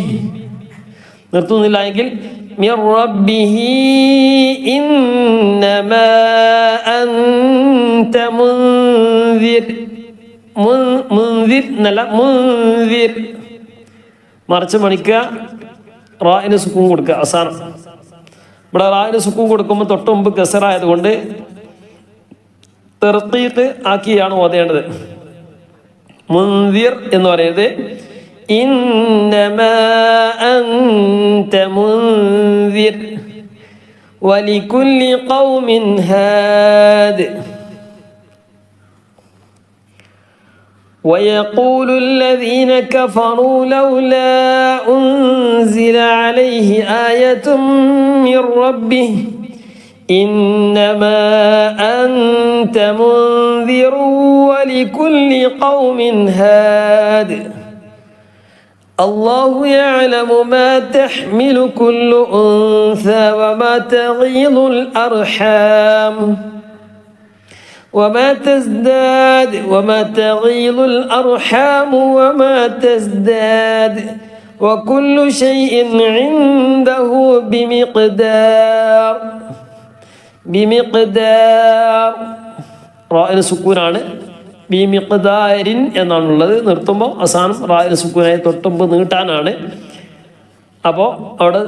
നിർത്തുന്നില്ല എങ്കിൽ മിർ റബ്ബിഹി ഇന്നമാ അൻത മുൻദിർ. മുൻദിർ എന്നല്ല, മുൻദിർ. മറിച്ച് മണിക്കുക, റായിന് സുക്കൂൺ കൊടുക്കുക അവസാനം. ഇവിടെ റായിന് സുക്കൂൺ കൊടുക്കുമ്പോൾ തൊട്ട് മുമ്പ് കസറായതുകൊണ്ട് തർക്കീഖ് ആക്കിയാണ് ഓതേണ്ടത്. മുൻദിർ എന്ന് പറയുന്നത് ഇന്നമാ അൻത മുൻദിർ വലികുല്ലി ഖൗമിൻ ഹാദ് ويقول الذين كفروا لولا أنزل عليه آية من ربه إنما أنت منذر ولكل قوم هاد الله يعلم ما تحمل كل أنثى وما تغيض الأرحام وما تزداد وما تغيض الأرحام وما تزداد وكل شيء عنده بمقدار. റായിന് സുക്കൂനാണ്. ബിമിഖ്ദാരിൻ എന്നാണുള്ളത്. നിർത്തുമ്പോൾ അവസാനം റായിന് സുക്കൂനായി തൊട്ടുമ്പ് നീട്ടാനാണ്. അപ്പോൾ അവിടെ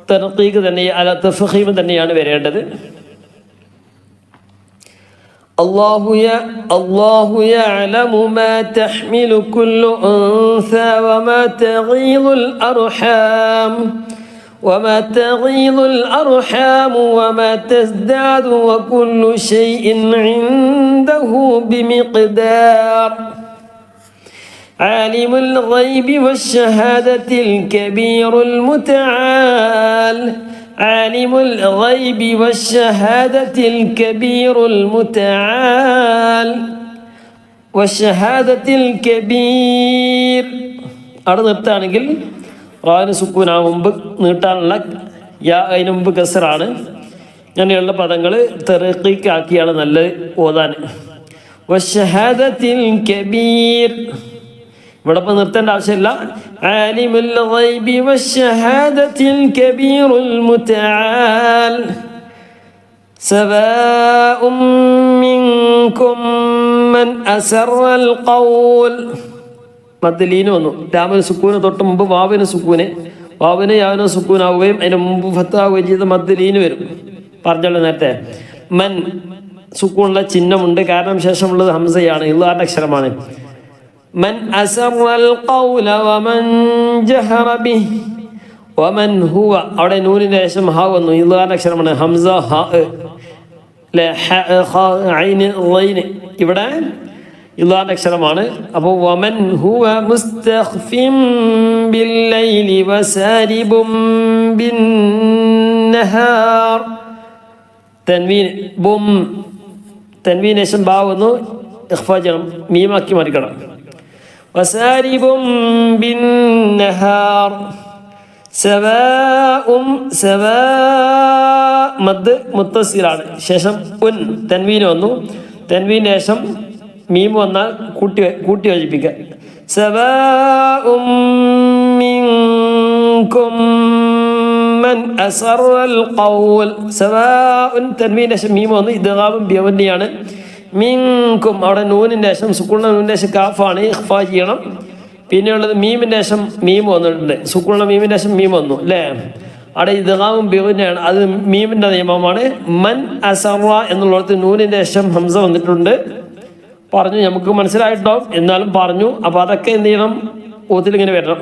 തർക്കീഖ് തന്നെ അല്ല തഫ്ഖീം തന്നെയാണ് വരേണ്ടത്. الله يعلم ما تحمل كل أنثى وما تغيض الأرحام وما تزداد وكل شيء عنده بمقدار. عالم الغيب والشهادة الكبير المتعال. عالم الغيب والشهادة الكبير المتعال والشهادة الكبير. അവിടെ നിർത്താണെങ്കിൽ റായിന് സുക്കൂൻ ആ മുമ്പ് നീട്ടാനുള്ള യാ അതിന് മുമ്പ് കസറാണ്. ഇങ്ങനെയുള്ള പദങ്ങൾ തർക്കീഖ് ആക്കിയാണ് നല്ലത് ഓതാൻ. വശഹാദത്തിൽ കബീർ ഇവിടെ ഇപ്പം നിർത്തേണ്ട ആവശ്യമില്ല. ആലിമുൽ ഗൈബി വശഹാദത്തിൽ കബീറുൽ മുതആൽ സവാഉം മിൻകും മൻ അസറൽ ഖൗൽ. മദ്ദലീന് വന്നു. ലാമിന് സുക്കൂന് തൊട്ട് മുമ്പ് വാവിന് സുക്കൂന്, വാവിന് യാവിന് സുക്കൂനാവുകയും അതിന് മുമ്പ് ഫത്താവുകയും ചെയ്ത് മദ്ദലീന് വരും. പറഞ്ഞല്ലോ നേരത്തെ. മൻ സുക്കൂനുള്ള ചിഹ്നമുണ്ട്, കാരണം ശേഷമുള്ളത് ഹംസയാണ്, ഇള്ളാന്റെ അക്ഷരമാണ്. മൻ അസറൽ ഖൗല വമൻ ജഹറ ബിഹി വമൻ ഹുവ. അവിടെ നൂനിന്റെ ശേഷം ഹ വന്നു, ഇള്ളാന്റെ അക്ഷരമാണ്. ഹംസ ഹ ഐന് ഗൈന് ഇവിടെ ഇള്ളാന്റെ അക്ഷരമാണ്. അപ്പോൾ വമൻ ഹുവ മുസ്തഖ്ഫിൻ ബില്ലൈലി വസാരിബും ബിന്നഹാർ. തൻവീൻ ബും, തൻവീന് ശേഷം ബാ വന്നു, ഇഖ്ഫാ ചെയ്യണം, മീമാക്കി മാറിക്കണം. വസാരിബും ബിന്നഹാർ സവാഉം സവാ മദ് മുത്തസിലാണ്. ശേഷം ഉൻ തൻവീന് വന്നു, തൻവീന് ശേഷം മീം വന്നാൽ കൂട്ടി യോജിപ്പിക്കുക. സവാഉം മിൻകും മൻ അസറൽ ഖൗൽ. സവാഉൻ തൻവീന് ശേഷം മീം വന്നു, ഇദ്ഗാമും ബിയവന്നിയാണ്. മിൻകും അവിടെ നൂനിന്റെ ശേഷം സുക്കൂണിന്റെ നൂനിന്റെ ശേഷം കാഫാണ്, ഇഖ്ഫാ ചെയ്യണം. പിന്നെയുള്ളത് മീമിന്റെ ശേഷം മീം വന്നിട്ടുണ്ട്, സുക്കൂണിന്റെ മീമിന്റെ ശേഷം മീം വന്നു അല്ലേ. അവിടെ ഇദ്ഗാമും ബിയവന്നിയാണ്, അത് മീമിന്റെ നിയമമാണ്. മൻ അസറ എന്നുള്ളത് നൂനിന്റെ ശേഷം ഹംസ വന്നിട്ടുണ്ട്. പറഞ്ഞു, നമുക്ക് മനസ്സിലായിട്ടുണ്ടാവും, എന്നാലും പറഞ്ഞു. അപ്പൊ അതൊക്കെ എന്ത് ചെയ്യണം, ഓത്തിലിങ്ങനെ വരണം.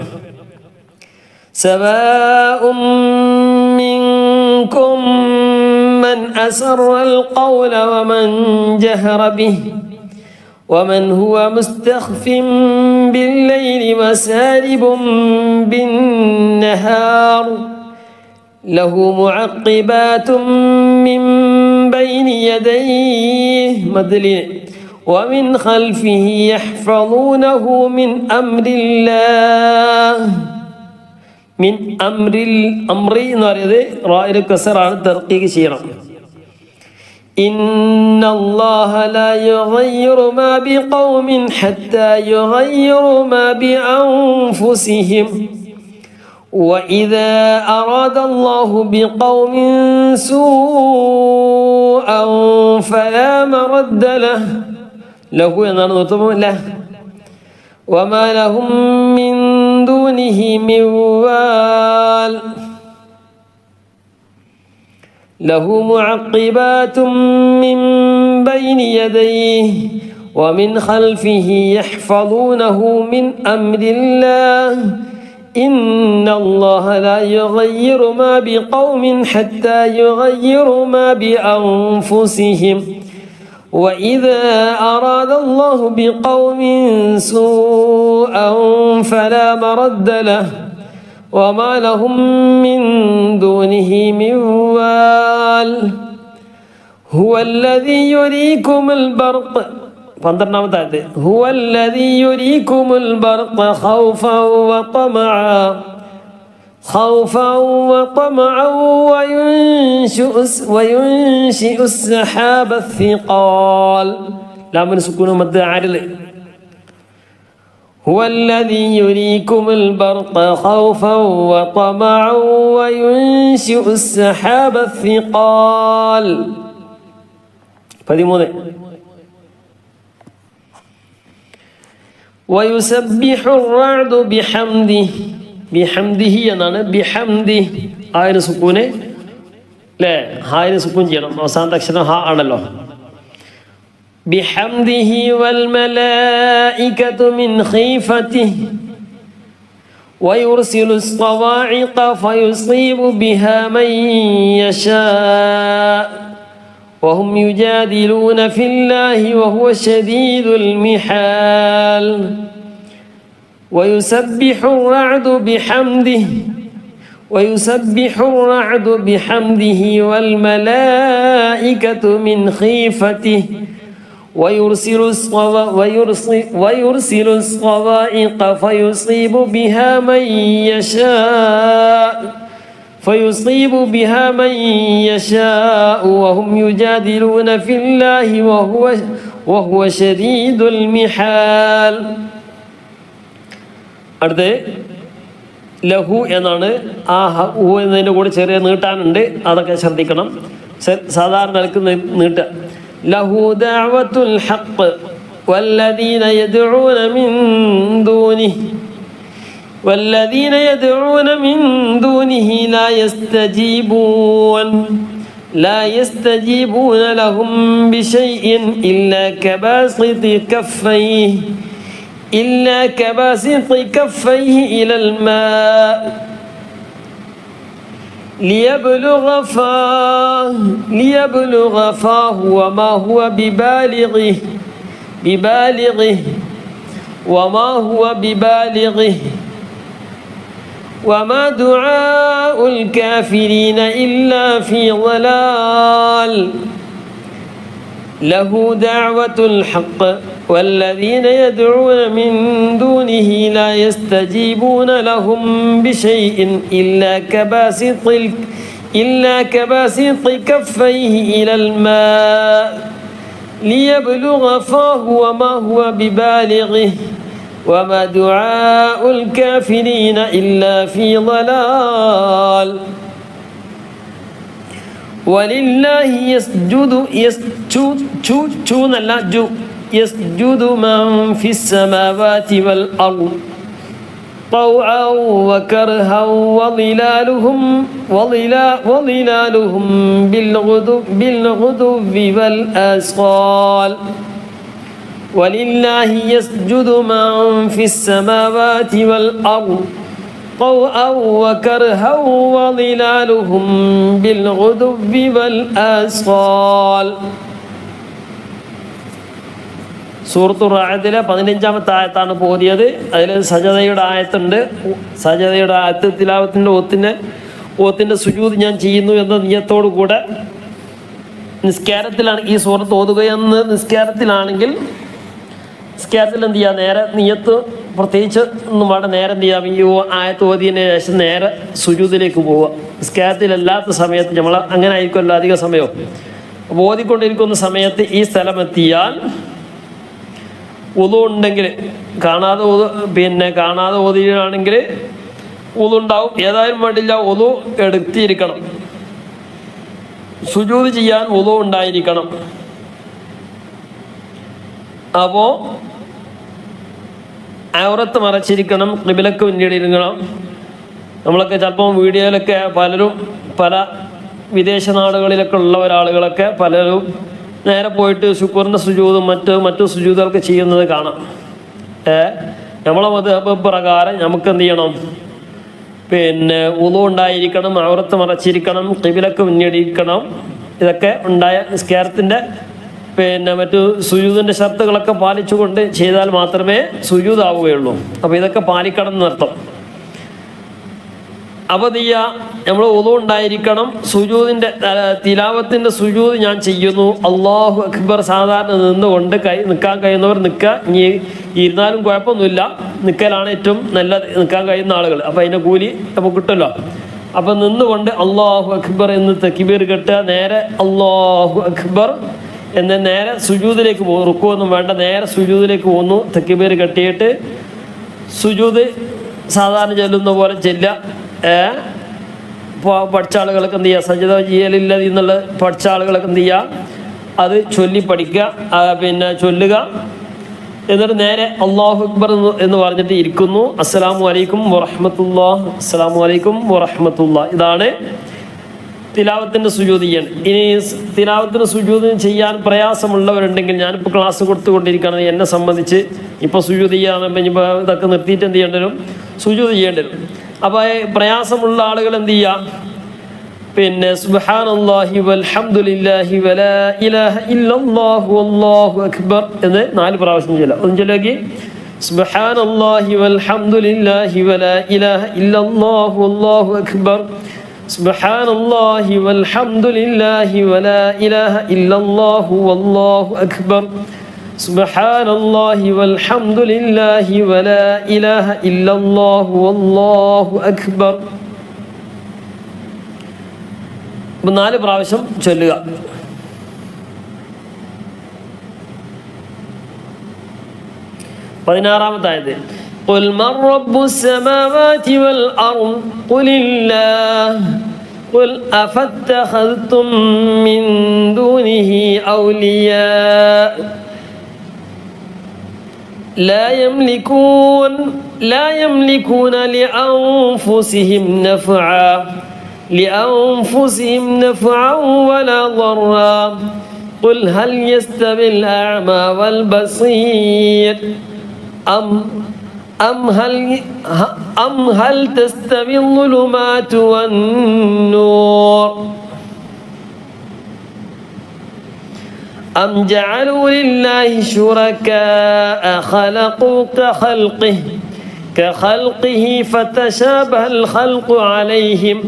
സവാഉം മിൻകും മൻ അസറൽ ഖൗല വമൻ ജഹറ ബിഹി വമൻ ഹുവ മുസ്തഖ്ഫിൻ ബില്ലൈലി വസാരിബും ബിന്നഹാർ ലഹു മുഅഖിബാതും മിൻ ബൈനി യദൈഹി മദ്ലിൻ ومن خلفه يحفظونه من أمر الله. من أمر الأمر എന്ന് പറയുന്നത് റായിന് കസറാണ്, തർക്കീഖ് ചെയ്യണം. إن الله لا يغير ما بقوم حتى يغيروا ما بأنفسهم وإذا أراد الله بقوم سوءا فلا مرد له له وما لهم من دونه من وال له معقبات من بين يديه ومن خلفه يحفظونه من أمر الله إن الله لا يغير ما بقوم حتى يغيروا ما بأنفسهم وإذا أراد الله بقوم سوءا فلا مرد له وما لهم من دونه من وال هو الذي يريكم البرق هو الذي يريكم البرق خوفا وطمعا وينشئ السحاب الثقال لا من سكون مد عارض هو الذي يريكم البرق خوفا وطمعا وينشئ السحاب الثقال 13 ويسبح الرعد بحمده എന്നാണ് ബിഹംദി ആയിന് സുക്കൂനെ അല്ലേ ഹായിന് സുക്കൂൻ ചെയ്യണം അവസാനത്തെ അക്ഷരം ഹാ ആണല്ലോ بحمده والملائكة من خيفته ويرسل الصواعق فيصيب بها من يشاء وهم يجادلون في الله وهو شديد المحال ويسبح الرعد بحمده والملائكة من خيفته ويرسل الصواعق فيصيب بها من يشاء وهم يجادلون في الله وهو شديد المحال അടുത്ത് ലഹു എന്നാണ് ആ ഹു എന്നതിൻ്റെ കൂടെ ചെറിയ നീട്ടാനുണ്ട് അതൊക്കെ ശ്രദ്ധിക്കണം സാധാരണ നീട്ടുക ലഹു ദഅവത്തുൽ ഹഖ് والذين يدعون من دونه لا يستجيبون لهم بشيء إلا كباسط كفيه إلى الماء ليبلغ فاه وما هو ببالغه وما دعاء الكافرين إلا في ضلال له دعوة الحق والذين يدعون من دونه لا يستجيبون لهم بشيء إلا كباسط كفيه إلى الماء ليبلغ فاه وما هو ببالغه وما دعاء الكافرين إلا في ضلال ولله يسجد من في السماوات والأرض طوعا وكرها وظلالهم بالغدو والآصال ولله يسجد من في السماوات والأرض طوعا وكرها وظلالهم بالغدو والآصال സൂറത്തുർ റഅദിലെ 15-ാമത്തെ ആയത്താണ് ഓതിയത്. അതിൽ സജദയുടെ ആയത്തുണ്ട്. സജദയുടെ ആയത്ത് തിലാവത്തിൻ്റെ ഓത്തിൻ്റെ സുജൂദ് ഞാൻ ചെയ്യുന്നു എന്ന നിയത്തോടു കൂടെ നിസ്കാരത്തിലാണ് ഈ സൂറത്ത് ഓതുകയെന്ന് നിസ്കാരത്തിൽ എന്ത് ചെയ്യുക, നേരെ നിയത്ത് പ്രത്യേകിച്ച് ഒന്നും വേണ്ട, നേരെ എന്ത് ചെയ്യാം, ഈ ആയത്ത് ഓതിയതിന് ശേഷം നേരെ സുജൂദിലേക്ക് പോവുക. നിസ്കാരത്തിലല്ലാത്ത സമയത്ത് നമ്മൾ അങ്ങനെ ആയിരിക്കുമല്ലോ അധിക സമയവും. അപ്പോൾ ഓതിക്കൊണ്ടിരിക്കുന്ന സമയത്ത് ഈ സ്ഥലമെത്തിയാൽ ഉളു ഉണ്ടെങ്കിൽ കാണാതെ ഓതിയാണെങ്കിൽ ഉളു ഉണ്ടാവും. ഏതായാലും വേണ്ടില്ല, ഉളു എടുത്തിരിക്കണം. സുജൂദ് ചെയ്യാൻ ഉളു ഉണ്ടായിരിക്കണം. അപ്പോൾ ഔറത്ത് മറച്ചിരിക്കണം, ഖിബിലക്ക് മുന്നിട്ടിരിക്കണം. നമ്മളൊക്കെ ചിലപ്പോൾ വീഡിയോയിലൊക്കെ പലരും പല വിദേശ നാടുകളിലൊക്കെ ഉള്ള ഒരാളുകളൊക്കെ പലരും നേരെ പോയിട്ട് ശുക്റിൻ്റെ സുജൂദും മറ്റു സുജൂദുകളൊക്കെ ചെയ്യുന്നത് കാണാം. നമ്മളെ മദ്ഹബ് പ്രകാരം നമുക്ക് എന്ത് ചെയ്യണം? ഉളു ഉണ്ടായിരിക്കണം, ഔറത്ത് മറച്ചിരിക്കണം, ഖിബിലക്ക് മുന്നിടിക്കണം. ഇതൊക്കെ ഉണ്ടായ നിസ്കാരത്തിൻ്റെ മറ്റു സുജൂദിൻ്റെ ഷർത്തുകളൊക്കെ പാലിച്ചുകൊണ്ട് ചെയ്താൽ മാത്രമേ സുജൂദാവുകയുള്ളൂ. അപ്പോൾ ഇതൊക്കെ പാലിക്കണം എന്നർത്ഥം. അപ്പോൾ നമ്മൾ ഉളു ഉണ്ടായിരിക്കണം. സുജൂദിൻ്റെ തിലാവത്തിൻ്റെ സുജൂദ് ഞാൻ ചെയ്യുന്നു, അല്ലാഹു അക്ബർ. സാധാരണ നിന്നുകൊണ്ട് നിൽക്കാൻ കഴിയുന്നവർ നിൽക്കുക. ഇനി ഇരുന്നാലും കുഴപ്പമൊന്നുമില്ല, നിൽക്കലാണ് ഏറ്റവും നല്ലത്, നിൽക്കാൻ കഴിയുന്ന ആളുകൾ. അപ്പോൾ അതിൻ്റെ കൂലി നമുക്ക് കിട്ടുമല്ലോ. അപ്പം നിന്നുകൊണ്ട് അല്ലാഹു അക്ബർ എന്ന് തക്ബീർ കെട്ടുക. നേരെ അല്ലാഹു അക്ബർ എന്ന് നേരെ സുജൂദിലേക്ക് പോകും. റുക്കുവൊന്നും വേണ്ട, നേരെ സുജൂദിലേക്ക് പോകുന്നു. തക്ബീർ കെട്ടിയിട്ട് സുജൂദ് സാധാരണ ചെല്ലുന്ന പോലെ ചെല്ലുക. പഠിച്ച ആളുകളൊക്കെ എന്ത് ചെയ്യുക? സജ്ജത ചെയ്യലില്ല എന്നുള്ള പഠിച്ച ആളുകളൊക്കെ എന്ത് ചെയ്യുക? അത് ചൊല്ലി പഠിക്കുക, ചൊല്ലുക. എന്നിട്ട് നേരെ അല്ലാഹു അക്ബർ എന്ന് പറഞ്ഞിട്ട് ഇരിക്കുന്നു. അസ്സലാമു അലൈക്കും വറഹ്മത്തുള്ളാഹി, അസ്സലാമു അലൈക്കും വറഹ്മത്തുള്ളാഹി. ഇതാണ് തിലാവത്തിൻ്റെ സുജൂദ് ചെയ്യൽ. ഇനി തിലാവത്തിന് സുജൂദ് ചെയ്യാൻ പ്രയാസമുള്ളവരുണ്ടെങ്കിൽ, ഞാനിപ്പോൾ ക്ലാസ് കൊടുത്തുകൊണ്ടിരിക്കുകയാണ്, എന്നെ സംബന്ധിച്ച് ഇപ്പോൾ സുജൂദ് ചെയ്യാൻ ഇനിയിപ്പോൾ ഇതൊക്കെ നിർത്തിയിട്ട് എന്ത് ചെയ്യേണ്ടി വരും? സുജൂദ് ചെയ്യേണ്ടി വരും. അപ്പോൾ പ്രയാസമുള്ള ആളുകൾ എന്ത് ചെയ്യുക? സുബ്ഹാനല്ലാഹി വൽഹംദുലില്ലാഹി വലാ ഇലാഹ ഇല്ലല്ലാഹു വല്ലാഹു അക്ബർ എന്ന് 4 പ്രാവശ്യം ചൊല്ലുക. ഒന്ന് ചൊല്ലുക. സുബ്ഹാനല്ലാഹി വൽഹംദുലില്ലാഹി വലാ ഇലാഹ ഇല്ലല്ലാഹു വല്ലാഹു അക്ബർ. സുബ്ഹാനല്ലാഹി വൽഹംദുലില്ലാഹി വലാ ഇലാഹ ഇല്ലല്ലാഹു വല്ലാഹു അക്ബർ. സുബ്ഹാനല്ലാഹി വൽഹംദുലില്ലാഹി വലാ ഇലാഹ ഇല്ലല്ലാഹു വല്ലാഹു അക്ബർ. 4 പ്രാവശ്യം ചൊല്ലുക. പതിനാറാമത്തെ ആയത്ത്, ഖുൽ മൻ റബ്ബുസ് സമാവാതി വൽ അർദ് ഖുലില്ലാഹ് ഖുൽ അഫത്തഖദ്തും മിൻ ദൂനിഹി ഔലിയാ لا يملكون لأنفسهم نفعا ولا ضرا قل هل يستوي الأعمى والبصير أم هل تستوي الظلمات والنور أم جعلوا لله شركاء خلقوا كخلقه فتشابه الخلق عليهم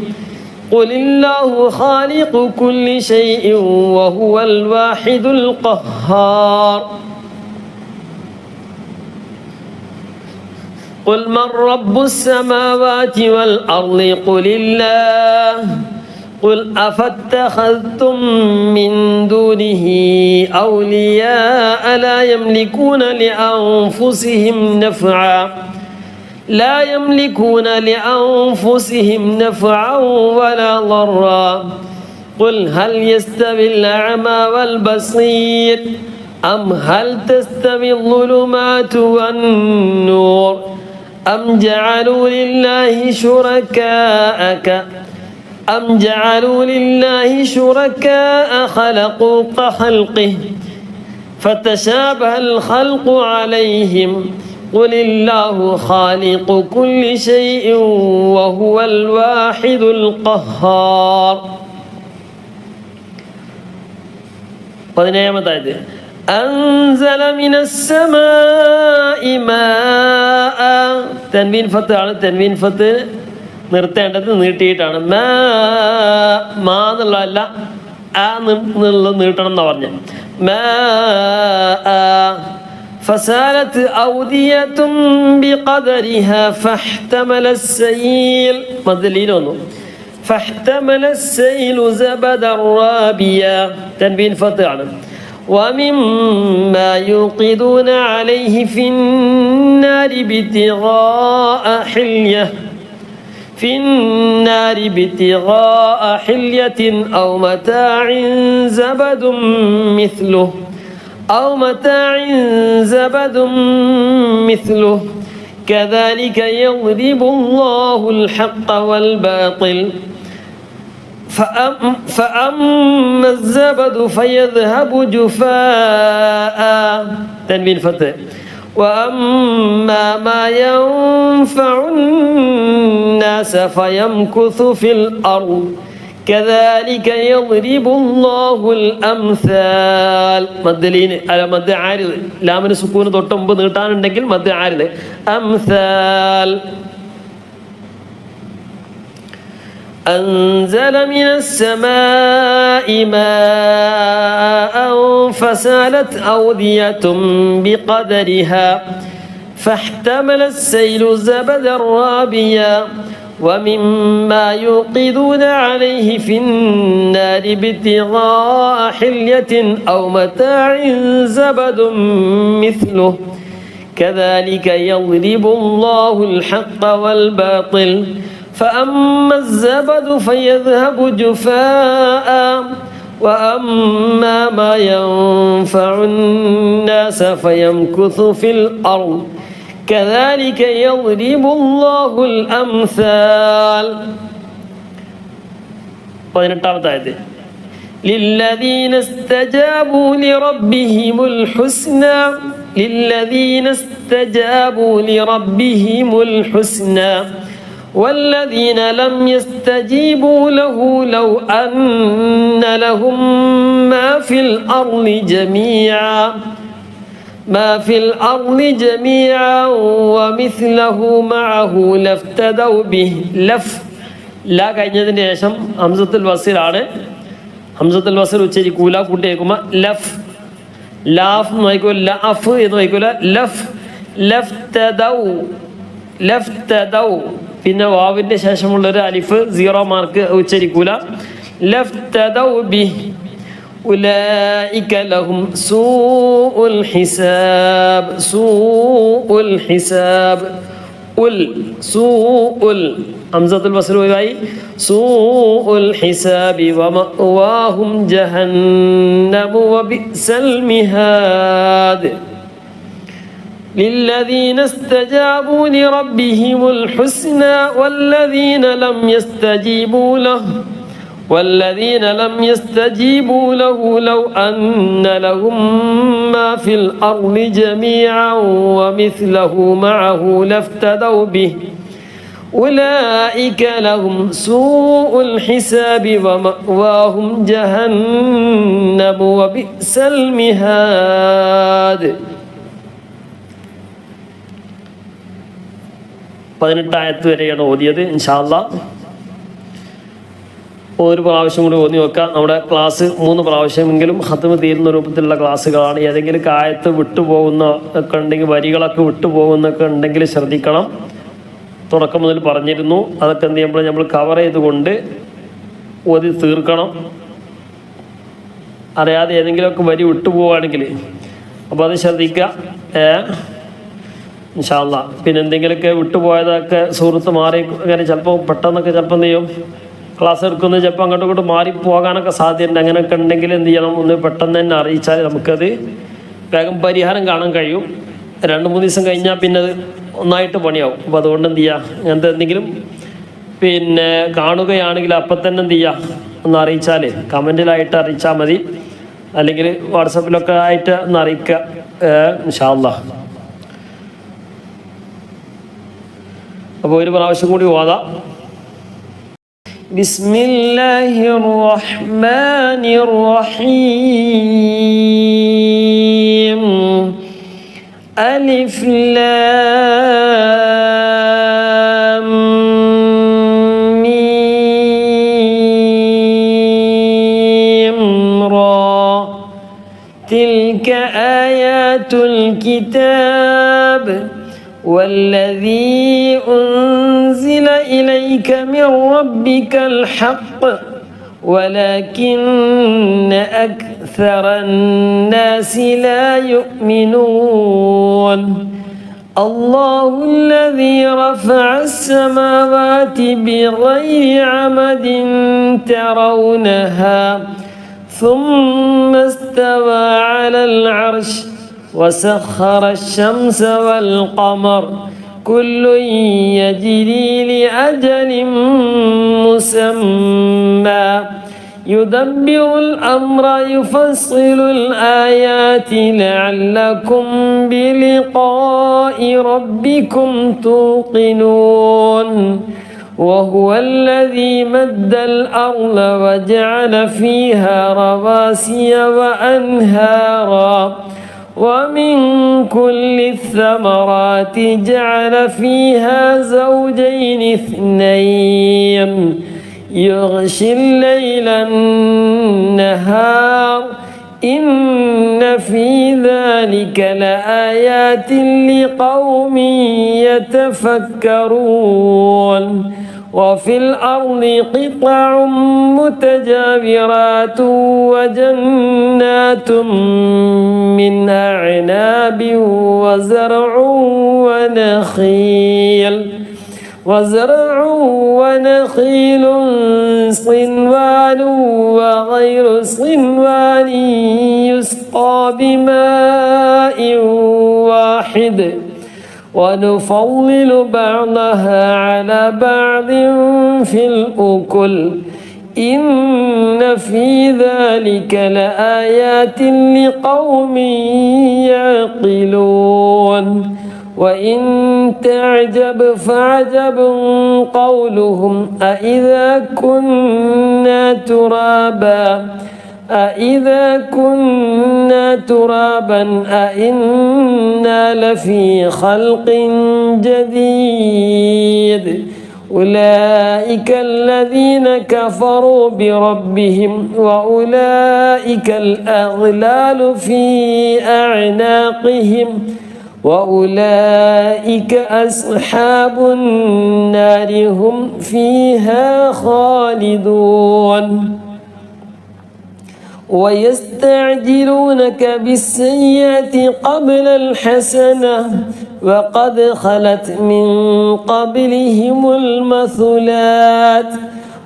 قل الله خالق كل شيء وهو الواحد القهار قل من رب السماوات والأرض قل الله قل أفاتخذتم من دونه أولياء لا يملكون لأنفسهم نفعا ولا ضرا قل هل يستوي الأعمى والبصير أم هل تستوي الظلمات والنور أم جعلوا لله شركاء خلقوا كخلقه فتشابه الخلق عليهم قل الله خالق كل شيء وهو الواحد القهار. 17ാമത്തെ ആയത്ത്, أنزل من السماء ماء. തൻവീൻ ഫത്ത് ആണ്. തൻവീൻ ഫത്ത് നിർത്തേണ്ടത് നീട്ടിയിട്ടാണ്. മാ എന്നുള്ളതല്ല, എന്നുള്ള നീട്ടണം എന്നാ പറഞ്ഞ. فسالت أودية بقدرها فاحتمل السيل. മദ്ലീൽ വന്നു. فاحتمل السيل زبدا رابيا تنبين فتح ومما يوقدون عليه في النار ابتغاء حلية أو متاع زبد مثله كذلك يضرب الله الحق والباطل فأما الزبد فيذهب جفاء تنبين فتح وأما ما ينفع الناس فيمكث في الأرض كذلك يضرب الله الأمثال مدلين على مد عارض لامن سكون തൊട്ടും നീട്ടാനുണ്ടെങ്കിൽ മദ് ആരിദ് أمثال أنزل من السماء ماء فسالت أودية بقدرها فاحتمل السيل زبدا رابيا ومما يوقدون عليه في النار ابتغاء حلية أو متاع زبد مثله كذلك يضرب الله الحق والباطل فأما الزبد فيذهب جفاء وأما ما ينفع الناس فيمكث في الأرض كذلك يضرب الله الأمثال للذين استجابوا لربهم الحسنى والذين لم يستجيبوا له لو أن لهم ما في الأرض جميعا ومثله معه لافتدوا به لا കഴിഞ്ഞതിന് ശേഷം ഹംസത്തുൽ വസിൽ ആണ് ഹംസത്തുൽ വസിൽ ഉച്ചരിക്കൂല കൂട്ടിയേക്കുമ്പോൾ ലാഫ് എന്ന് വായിക്കൂല ലഅഫ് എന്ന് വായിക്കൂല ലഫ്തദൗ പിന്നെ വാവിന്റെ ശേഷമുള്ള ഒരു അലിഫ് 0 മാർക്ക് ഉച്ചരിക്കൂല ലഫ്തദൗ ബിഹി أولئك لهم سوء الحساب همزة الوصل وهي سوء الحساب ومأواهم جهنم وبئس المهاد للذين استجابوا لربهم الحسنى والذين لم يستجيبوا له لو أن لهم ما في الأرض جميعا ومثله معه لافتدوا به أولئك لهم سوء الحساب ومأواهم جهنم وبئس المهاد 18 ആയത്ത് വരെയാണ് ഓതിയത് ഇൻഷാ അല്ലാഹ് ഒരു പ്രാവശ്യം കൂടി ഓതി നോക്കാം നമ്മുടെ ക്ലാസ് 3 പ്രാവശ്യമെങ്കിലും ഖത്മ് തീരുന്ന രൂപത്തിലുള്ള ക്ലാസ്സുകളാണ് ഏതെങ്കിലും ആയത്ത് വിട്ടുപോകുന്ന ഒക്കെ ഉണ്ടെങ്കിൽ വരികളൊക്കെ വിട്ടുപോകുന്നൊക്കെ ഉണ്ടെങ്കിൽ ശ്രദ്ധിക്കണം തുടക്കം മുതൽ പറഞ്ഞിരുന്നു അതൊക്കെ എന്ത് ചെയ്യുമ്പോൾ നമ്മൾ കവർ ചെയ്തുകൊണ്ട് ഓതി തീർക്കണം അറിയാതെ ഏതെങ്കിലുമൊക്കെ വരി വിട്ടുപോവുകയാണെങ്കിൽ അപ്പോൾ അത് ശ്രദ്ധിക്കുക ഇൻഷാ അല്ലാഹ് പിന്നെ എന്തെങ്കിലുമൊക്കെ വിട്ടുപോയതൊക്കെ സുഹൃത്ത് മാറി അങ്ങനെ ചിലപ്പോൾ പെട്ടെന്നൊക്കെ ചിലപ്പോൾ എന്ത് ചെയ്യും ക്ലാസ് എടുക്കുന്നത് ചിലപ്പോൾ അങ്ങോട്ടും ഇങ്ങോട്ടും മാറിപ്പോകാനൊക്കെ സാധ്യതയുണ്ട് അങ്ങനെയൊക്കെ ഉണ്ടെങ്കിൽ എന്ത് ചെയ്യണം ഒന്ന് പെട്ടെന്ന് തന്നെ അറിയിച്ചാൽ നമുക്കത് വേഗം പരിഹാരം കാണാൻ കഴിയും 2-3 ദിവസം കഴിഞ്ഞാൽ പിന്നെ അത് ഒന്നായിട്ട് പണിയാവും അപ്പോൾ അതുകൊണ്ട് എന്ത് ചെയ്യുക അങ്ങനത്തെ എന്തെങ്കിലും പിന്നെ കാണുകയാണെങ്കിൽ അപ്പം തന്നെ എന്ത് ചെയ്യുക ഒന്ന് അറിയിച്ചാൽ കമൻറ്റിലായിട്ട് അറിയിച്ചാൽ മതി അല്ലെങ്കിൽ വാട്സപ്പിലൊക്കെ ആയിട്ട് ഒന്ന് അറിയിക്കുക ഇൻഷാ അല്ലാഹ് അപ്പോൾ ഒരു പ്രാവശ്യം കൂടി ഓതാം بسم الله الرحمن الرحيم ألف لام ميم را تلك آيات الكتاب والذي أنزل أنزل إليك من ربك الحق ولكن أكثر الناس لا يؤمنون الله الذي رفع السماوات بغير عمد ترونها ثم استوى على العرش وسخر الشمس والقمر كل يجري لأجل مسمى يدبر الأمر يفصل الآيات لعلكم بلقاء ربكم توقنون وهو الذي مد الأرض وجعل فيها رواسي وأنهارا ومن كل الثمرات جعل فيها زوجين اثنين يغشي الليل النهار إن في ذلك لآيات لقوم يتفكرون وفي الأرض قطع متجاورات وجنات من أعناب وزرع ونخيل صنوان وغير صنوان يسقى بماء واحد ونفضل بعضها على بعض في الأكل إن في ذلك لآيات لقوم يعقلون وإن تعجب فعجب قولهم أإذا كنا ترابا أإنا لفي خلق جديد أولئك الذين كفروا بربهم وأولئك الأغلال في أعناقهم وأولئك أصحاب النار هم فيها خالدون ويستعجلونك بالسيئة قبل الحسنة وقد خلت من قبلهم المثلات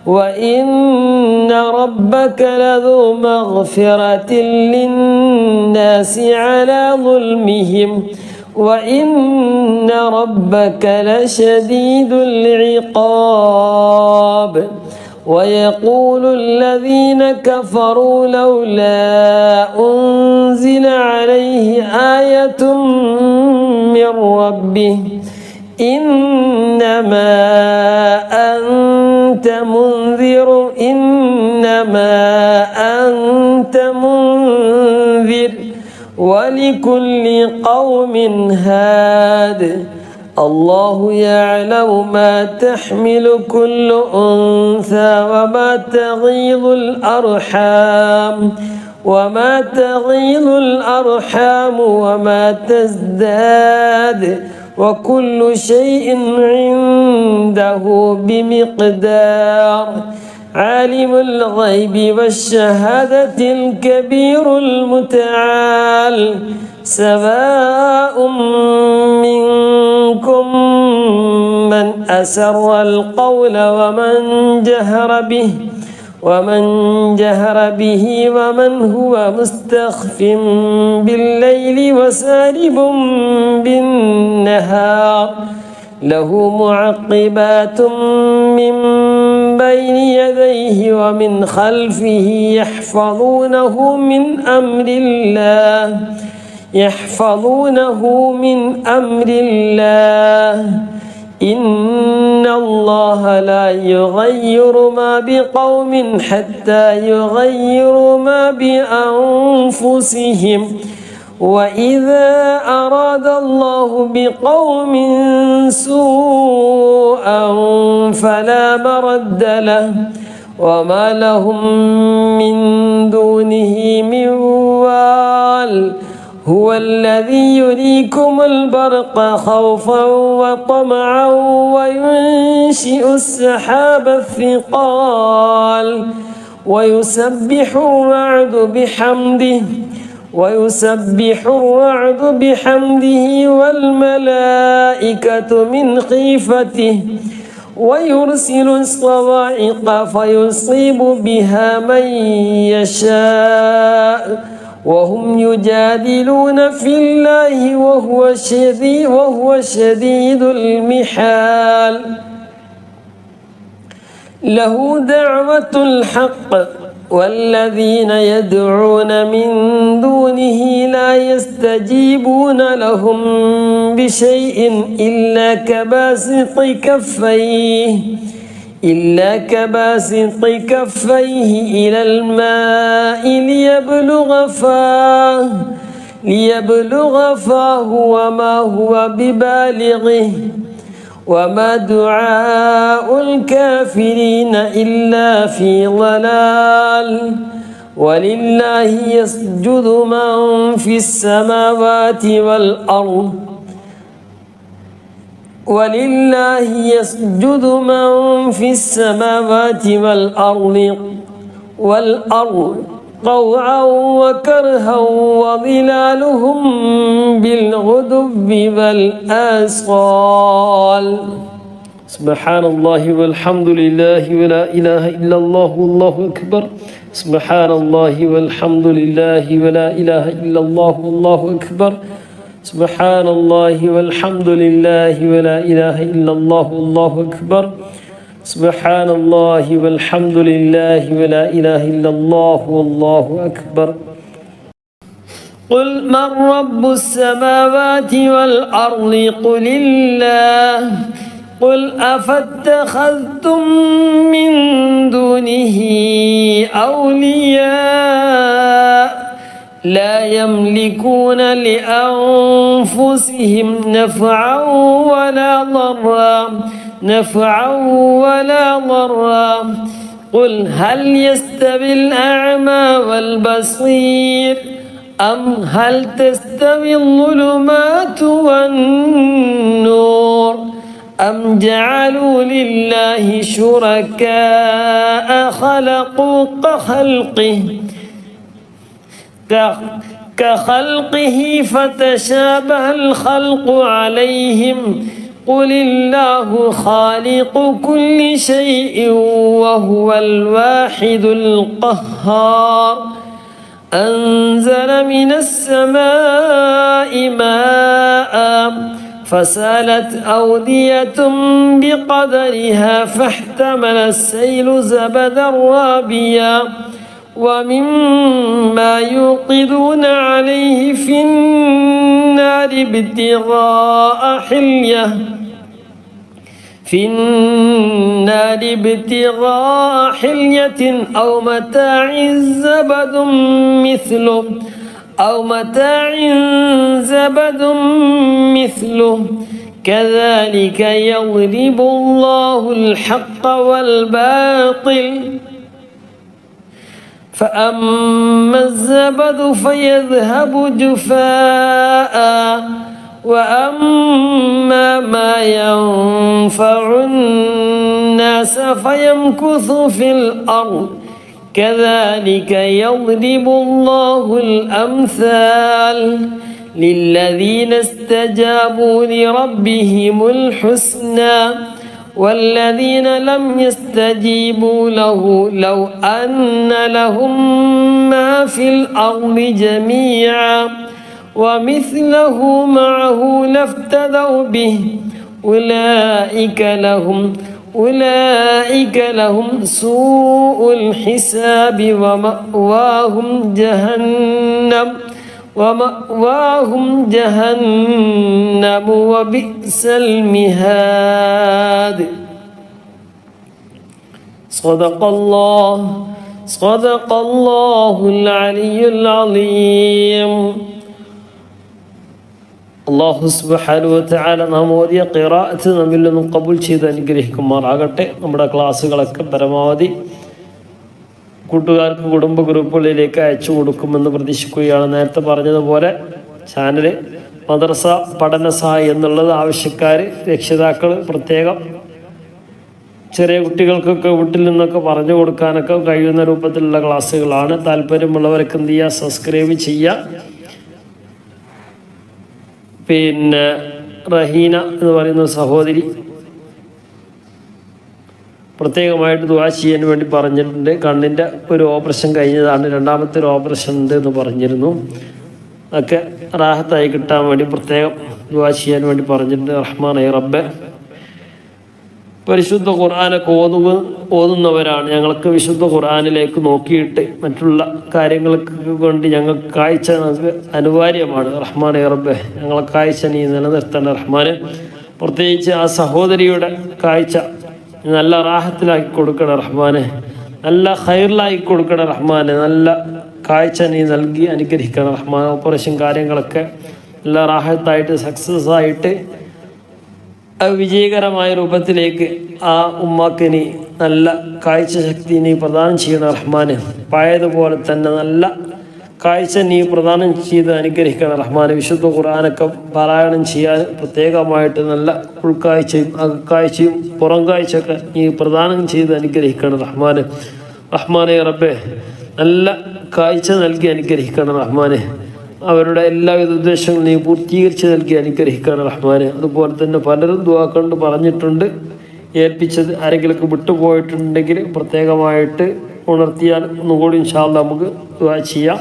وإن ربك لذو مغفرة للناس على ظلمهم وإن ربك لشديد العقاب ويقول الذين كفروا لولا أنزل عليه آية من ربه إنما أنت منذر ولكل قوم هاد الله يعلم ما تحمل كل أنثى وما تغيض الأرحام وما تزداد وكل شيء عنده بمقدار عالم الغيب والشهادة الكبير المتعال سواء منكم من أسر القول ومن جهر به ومن هو مستخف بالليل وسارب بالنهار له معقبات من بين يديه ومن خلفه يحفظونه من أمر الله إن الله لا يغير ما بقوم حتى يغيروا ما بأنفسهم وإذا أراد الله بقوم سوءا فلا مرد له وما لهم من دونه من وال هو الذي يريكم البرق خوفا وطمعا وينشئ السحاب الثقال ويسبح الرعد بحمده والملائكة من خيفته ويرسل الصواعق فيصيب بها من يشاء وهم يجادلون في الله وهو شديد المحال له دعوة الحق والذين يدعون من دونه لا يستجيبون لهم بشيء إلا كباسط كفيه إلى الماء ليبلغ فاه وما هو ببالغه وما دعاء الكافرين إلا في ضلال ولله يسجد من في السماوات والأرض طوعا وكرها وظلالهم بالغدو والآصال سبحان الله والحمد لله ولا إله إلا الله والله أكبر سبحان الله والحمد لله ولا إله إلا الله والله أكبر سبحان الله والحمد لله ولا إله إلا الله والله أكبر سبحان الله والحمد لله ولا إله إلا الله والله أكبر قل من رب السماوات والأرض قل الله قل أفاتخذتم من دونه أولياء لا يملكون لأنفسهم نفعا ولا ضرا قل هل يستوي الأعمى والبصير أم هل تستوي الظلمات والنور أم جعلوا لله شركاء خلقوا كخلقه فتشابه الخلق عليهم قل الله خالق كل شيء وهو الواحد القهار أنزل من السماء ماء فسالت أودية بقدرها فاحتمل السيل زبدا رابيا ومما يوقدون عليه في النار ابتغاء حلية أو متاع زبد مثله كذلك يضرب الله الحق والباطل فأما الزبد فيذهب جفاء وأما ما ينفع الناس فيمكث في الأرض كذلك يضرب الله الأمثال للذين استجابوا لربهم الحسنى والذين لم يستجيبوا له لو أن لهم ما في الأرض جميعا ومثله معه لافتدوا به أولئك لهم سوء الحساب ومأواهم جهنم وبئس المهاد صدق الله العلي العظيم അള്ളാഹു സുബ്ഹാനഹു വ തആല നാം ഓതിയ ഖിറാഅത്ത് നമ്മിൽ നിന്നും ഖബൂൽ ചെയ്ത് അനുഗ്രഹിക്കുമാറാകട്ടെ. നമ്മുടെ ക്ലാസ്സുകളൊക്കെ പരമാവധി കൂട്ടുകാർക്ക് കുടുംബ ഗ്രൂപ്പുകളിലേക്ക് അയച്ചു കൊടുക്കുമെന്ന് പ്രതീക്ഷിക്കുകയാണ്. നേരത്തെ പറഞ്ഞതുപോലെ ചാനൽ മദ്രസ പഠന സഹായി എന്നുള്ളത് ആവശ്യക്കാർ രക്ഷിതാക്കൾ പ്രത്യേകം ചെറിയ കുട്ടികൾക്കൊക്കെ വീട്ടിൽ നിന്നൊക്കെ പറഞ്ഞു കൊടുക്കാനൊക്കെ കഴിയുന്ന രൂപത്തിലുള്ള ക്ലാസ്സുകളാണ്. താല്പര്യമുള്ളവർക്ക് എന്ത് ചെയ്യുക, സബ്സ്ക്രൈബ് ചെയ്യുക. പിന്നെ റഹീന എന്ന് പറയുന്ന സഹോദരി പ്രത്യേകമായിട്ട് ദുആ ചെയ്യാൻ വേണ്ടി പറഞ്ഞിട്ടുണ്ട്. കണ്ണിൻ്റെ ഒരു ഓപ്പറേഷൻ കഴിഞ്ഞതാണ്, രണ്ടാമത്തെ ഒരു ഓപ്പറേഷൻ ഉണ്ട് എന്ന് പറഞ്ഞിരുന്നു. ഒക്കെ റാഹത്തായി കിട്ടാൻ വേണ്ടി പ്രത്യേകം ദുആ ചെയ്യാൻ വേണ്ടി പറഞ്ഞിട്ടുണ്ട്. റഹ്മാനേ റബ്ബേ, പരിശുദ്ധ ഖുർആനൊക്കെ ഓതുന്നവരാണ്. ഞങ്ങൾക്ക് വിശുദ്ധ ഖുർആനിലേക്ക് നോക്കിയിട്ട് മറ്റുള്ള കാര്യങ്ങൾക്ക് വേണ്ടി ഞങ്ങൾക്ക് കാഴ്ച അനിവാര്യമാണ്. റഹ്മാനേ റബ്ബേ, ഞങ്ങളെ കാഴ്ച നീ നിലനിർത്തേണ്ട റഹ്മാനെ. പ്രത്യേകിച്ച് ആ സഹോദരിയുടെ കാഴ്ച നല്ല റാഹത്തിലാക്കി കൊടുക്കണം റഹ്മാനെ, നല്ല ഖൈറിലാക്കി കൊടുക്കണം റഹ്മാനെ. നല്ല കാഴ്ച നീ നൽകി അനുഗ്രഹിക്കണം റഹ്മാൻ. ഓപ്പറേഷൻ കാര്യങ്ങളൊക്കെ നല്ല റാഹത്തായിട്ട് സക്സസ് ആയിട്ട് വിജയകരമായ രൂപത്തിലേക്ക് ആ ഉമ്മാക്ക് നീ നല്ല കാഴ്ച ശക്തി നീ പ്രദാനം ചെയ്യണം റഹ്മാന്. പഴയതുപോലെ തന്നെ നല്ല കാഴ്ച നീ പ്രദാനം ചെയ്ത് അനുഗ്രഹിക്കണം റഹ്മാന്. വിശുദ്ധ ഖുർആനൊക്കെ പാരായണം ചെയ്യാൻ പ്രത്യേകമായിട്ട് നല്ല ഉൾക്കാഴ്ചയും അകക്കാഴ്ചയും പുറം കാഴ്ചയൊക്കെ നീ പ്രദാനം ചെയ്ത് അനുഗ്രഹിക്കണം റഹ്മാന്. റഹ്മാനെ റബ്ബേ, നല്ല കാഴ്ച നൽകി അനുഗ്രഹിക്കണം റഹ്മാനെ. അവരുടെ എല്ലാവിധ ഉദ്ദേശങ്ങളും നീ പൂർത്തീകരിച്ച് നൽകി അനുഗ്രഹിക്കണം റഹ്മാനെ. അതുപോലെ തന്നെ പലരും ദുആ കൊണ്ട് പറഞ്ഞിട്ടുണ്ട്, ഏൽപ്പിച്ചത് ആരെങ്കിലൊക്കെ വിട്ടുപോയിട്ടുണ്ടെങ്കിൽ പ്രത്യേകമായിട്ട് ഉണർത്തിയാൽ ഒന്നുകൂടി ഇൻഷാ അല്ലാഹ് നമുക്ക് ദുആ ചെയ്യാം.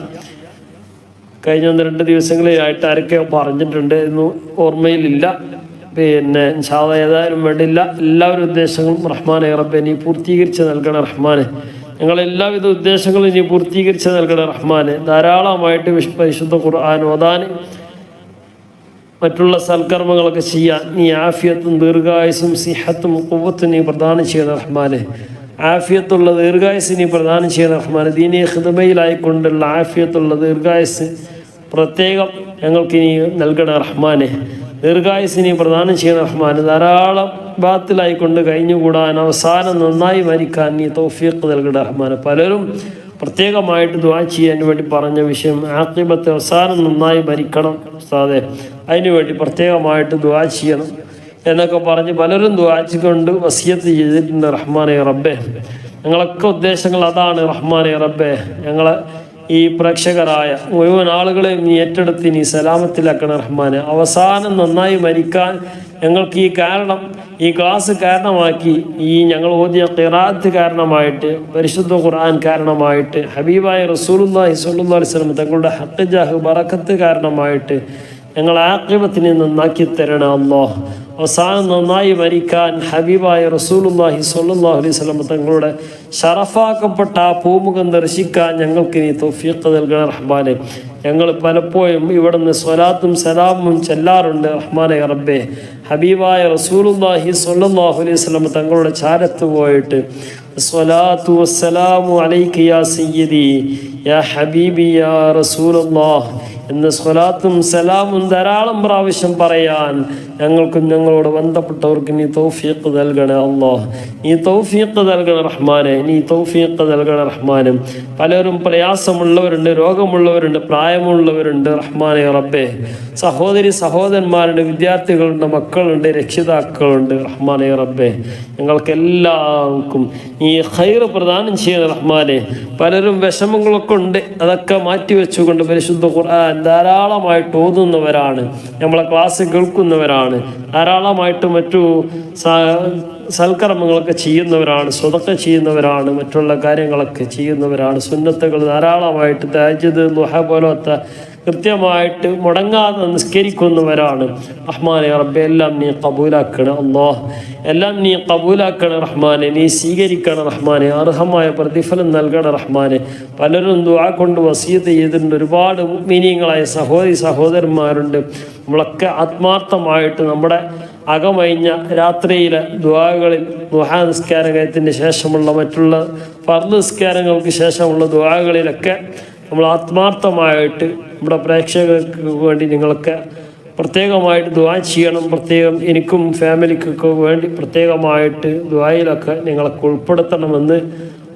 കഴിഞ്ഞ 1-2 ദിവസങ്ങളിലായിട്ട് ആരൊക്കെ പറഞ്ഞിട്ടുണ്ട് എന്ന് ഓർമ്മയിലില്ല. പിന്നെ ഇൻഷാ അല്ലാഹ് ഏതായാലും വേണ്ടില്ല, എല്ലാവരുടെ ഉദ്ദേശങ്ങളും റഹ്മാനെ റബ്ബേ നീ പൂർത്തീകരിച്ച് നൽകണം റഹ്മാനെ. ഞങ്ങളെല്ലാവിധ ഉദ്ദേശങ്ങളും നീ പൂർത്തീകരിച്ച് നൽകണം റഹ്മാനെ. ധാരാളമായിട്ട് പരിശുദ്ധ ഖുർആൻ ഓതാൻ, മറ്റുള്ള സൽക്കർമ്മങ്ങളൊക്കെ ചെയ്യാൻ നീ ആഫിയത്തും ദീർഘായുസും സിഹത്തും ഖുവ്വത്തും നീ പ്രദാനം ചെയ്യണം റഹ്മാനെ. ആഫിയത്തുള്ള ദീർഘായുസ് നീ പ്രദാനം ചെയ്യണം റഹ്മാനെ. ദീനീ ഖിദ്മയിലായിക്കൊണ്ടുള്ള ആഫിയത്തുള്ള ദീർഘായുസ് പ്രത്യേകം ഞങ്ങൾക്ക് നീ നൽകണം റഹ്മാനെ. ദീർഘായുസ് നീ പ്രദാനം ചെയ്യണം റഹ്മാനെ. ധാരാളം ബാത്തിലായിക്കൊണ്ട് കഴിഞ്ഞുകൂടാൻ, അവസാനം നന്നായി മരിക്കാൻ നീ തൗഫീഖ് നൽകണം റഹ്മാനെ. പലരും പ്രത്യേകമായിട്ട് ദുആ ചെയ്യാൻ വേണ്ടി പറഞ്ഞ വിഷയം ആഖിബത്ത്, അവസാനം നന്നായി മരിക്കണം ഉസ്താദേ, അതിനുവേണ്ടി പ്രത്യേകമായിട്ട് ദുആ ചെയ്യണം എന്നൊക്കെ പറഞ്ഞ് പലരും ദുആ കൊണ്ട് വസിയത്ത് ചെയ്തിട്ടുണ്ട് റഹ്മാനെ റബ്ബേ. ഞങ്ങളൊക്കെ ഉദ്ദേശങ്ങൾ അതാണ് റഹ്മാനെ റബ്ബേ. ഞങ്ങളെ ഈ പ്രേക്ഷകരായ മുഴുവൻ ആളുകളെയും നീ ഏറ്റെടുത്ത് നീ സലാമത്തിലാക്കണം റഹ്മാനെ. അവസാനം നന്നായി മരിക്കാൻ ഞങ്ങൾക്ക് ഈ ക്ലാസ് കാരണമാക്കി, ഈ ഞങ്ങൾ ഓതിയ ഖിറാഅത്ത് കാരണമായിട്ട്, പരിശുദ്ധ ഖുർആൻ കാരണമായിട്ട്, ഹബീബായ റസൂലുള്ളാഹി സ്വല്ലല്ലാഹു അലൈഹി വസല്ലം തങ്ങളുടെ ഹഖ് ജാഹ് ബറക്കത്ത് കാരണമായിട്ട് ഞങ്ങൾ ആഖിബത്തിനെ നന്നാക്കി തരണം അല്ലാഹ്. അവസാനം നന്നായി മരിക്കാൻ ഹബീബായ റസൂലുള്ളാഹി സ്വല്ലല്ലാഹു അലൈഹി വസല്ലം തങ്ങളുടെ ഷറഫാക്കപ്പെട്ട ആ പൂമുഖം ദർശിക്കാൻ ഞങ്ങൾക്ക് നീ തൗഫീഖ് നൽകണം റഹ്മാനെ. ഞങ്ങൾ പലപ്പോഴും ഇവിടുന്ന് സ്വലാത്തും സലാമും ചെല്ലാറുണ്ട് റഹ്മാനെ റബ്ബേ. ഹബീബായ റസൂലുള്ളാഹി സ്വല്ലല്ലാഹു അലൈഹി വസല്ലം തങ്ങളുടെ ചാരത്ത് പോയിട്ട് സ്വലാത്തു വസ്സലാമു അലൈക യാ സയ്യിദി യാ ഹബീബി യാ റസൂലുള്ളാഹ് എന്ന സ്വലാത്തും സലാമും ധാരാളം പ്രാവശ്യം പറയാൻ ഞങ്ങൾക്കും ഞങ്ങളോട് ബന്ധപ്പെട്ടവർക്ക് നീ തൗഫീഖ് നൽകണേ അല്ലാഹ്. നീ തൗഫീഖ് നൽകണ റഹ്മാനെ, നീ തൗഫീഖ് നൽകണ റഹ്മാനും. പലരും പ്രയാസമുള്ളവരുണ്ട്, രോഗമുള്ളവരുണ്ട്, പ്രായമുള്ളവരുണ്ട് റഹ്മാനെ റബ്ബേ. സഹോദരന്മാരുണ്ട്, വിദ്യാർത്ഥികളുണ്ട്, മക്കളുണ്ട്, രക്ഷിതാക്കളുണ്ട് റഹ്മാനെ റബ്ബേ. ഞങ്ങൾക്ക് എല്ലാവർക്കും ഈ ഖൈർ പ്രദാനം ചെയ്യണം റഹ്മാനെ. പലരും വിഷമങ്ങളൊക്കെ ഉണ്ട്, അതൊക്കെ മാറ്റിവെച്ചുകൊണ്ട് പരിശുദ്ധ ഖുർആൻ ധാരാളമായിട്ട് ഓതുന്നവരാണ്, നമ്മളെ ക്ലാസ് കേൾക്കുന്നവരാണ്, ധാരാളമായിട്ട് മറ്റു സൽക്കർമ്മങ്ങളൊക്കെ ചെയ്യുന്നവരാണ്, സ്വതക്ക ചെയ്യുന്നവരാണ്, മറ്റുള്ള കാര്യങ്ങളൊക്കെ ചെയ്യുന്നവരാണ്. സുന്നത്തുകൾ ധാരാളമായിട്ട് തഹജ്ജുദ്, ദുഹ പോലത്തെ കൃത്യമായിട്ട് മുടങ്ങാതെ നിസ്കരിക്കുന്നവരാണ് റഹ്മാനെ റബ്ബെ. എല്ലാം നീ കബൂലാക്കണം അല്ലാഹ്, എല്ലാം നീ കബൂലാക്കണം റഹ്മാനെ. നീ സ്വീകരിക്കണം റഹ്മാനെ, അർഹമായ പ്രതിഫലം നൽകണം റഹ്മാനെ. പലരും ദുആ കൊണ്ട് വസിയത്ത് ചെയ്തിട്ടുണ്ട്. ഒരുപാട് മുഅ്മിനീങ്ങളായ സഹോദരന്മാരുണ്ട്. നമ്മളൊക്കെ ആത്മാർത്ഥമായിട്ട് നമ്മുടെ അകമഴിഞ്ഞ രാത്രിയിലെ ദുആകളിൽ, ദുഹാ നിസ്കാരത്തിന് ശേഷമുള്ള മറ്റുള്ള ഫർദ് നിസ്കാരങ്ങൾക്ക് ശേഷമുള്ള ദുആകളിലൊക്കെ നമ്മൾ ആത്മാർത്ഥമായിട്ട് നമ്മുടെ പ്രേക്ഷകർക്ക് വേണ്ടി നിങ്ങളൊക്കെ പ്രത്യേകമായിട്ട് ദുആ ചെയ്യണം. പ്രത്യേകം എനിക്കും ഫാമിലിക്കൊക്കെ വേണ്ടി പ്രത്യേകമായിട്ട് ദുആയിലൊക്കെ നിങ്ങളൊക്കെ ഉൾപ്പെടുത്തണമെന്ന്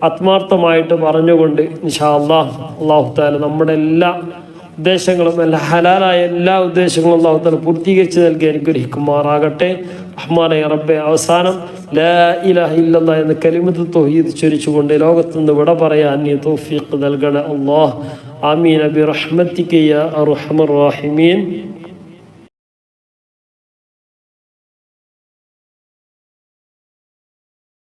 ആത്മാർത്ഥമായിട്ട് പറഞ്ഞുകൊണ്ട് ഇൻഷാ അല്ലാഹ്, അല്ലാഹു തആല നമ്മുടെ എല്ലാ ഉദ്ദേശങ്ങളും എല്ലാ ഹലാലായ എല്ലാ ഉദ്ദേശങ്ങളും അല്ലാഹു തആല പൂർത്തീകരിച്ച് നൽകി അനുഗ്രഹിക്കുമാറാകട്ടെ. റഹ്മാനായ റബ്ബെ, അവസാനം ലാ ഇലാഹ ഇല്ലല്ലാഹ് എന്ന കലിമത്ത് തൗഹീദ് ചൊരിച്ചുകൊണ്ട് ലോകത്തുനിന്ന് വിട പറയാൻ നീ തൗഫീഖ് നൽകണേ അല്ലാഹ്. ആമീൻ ബിറഹ്മതിക യാ അർഹമർ റഹീമീൻ.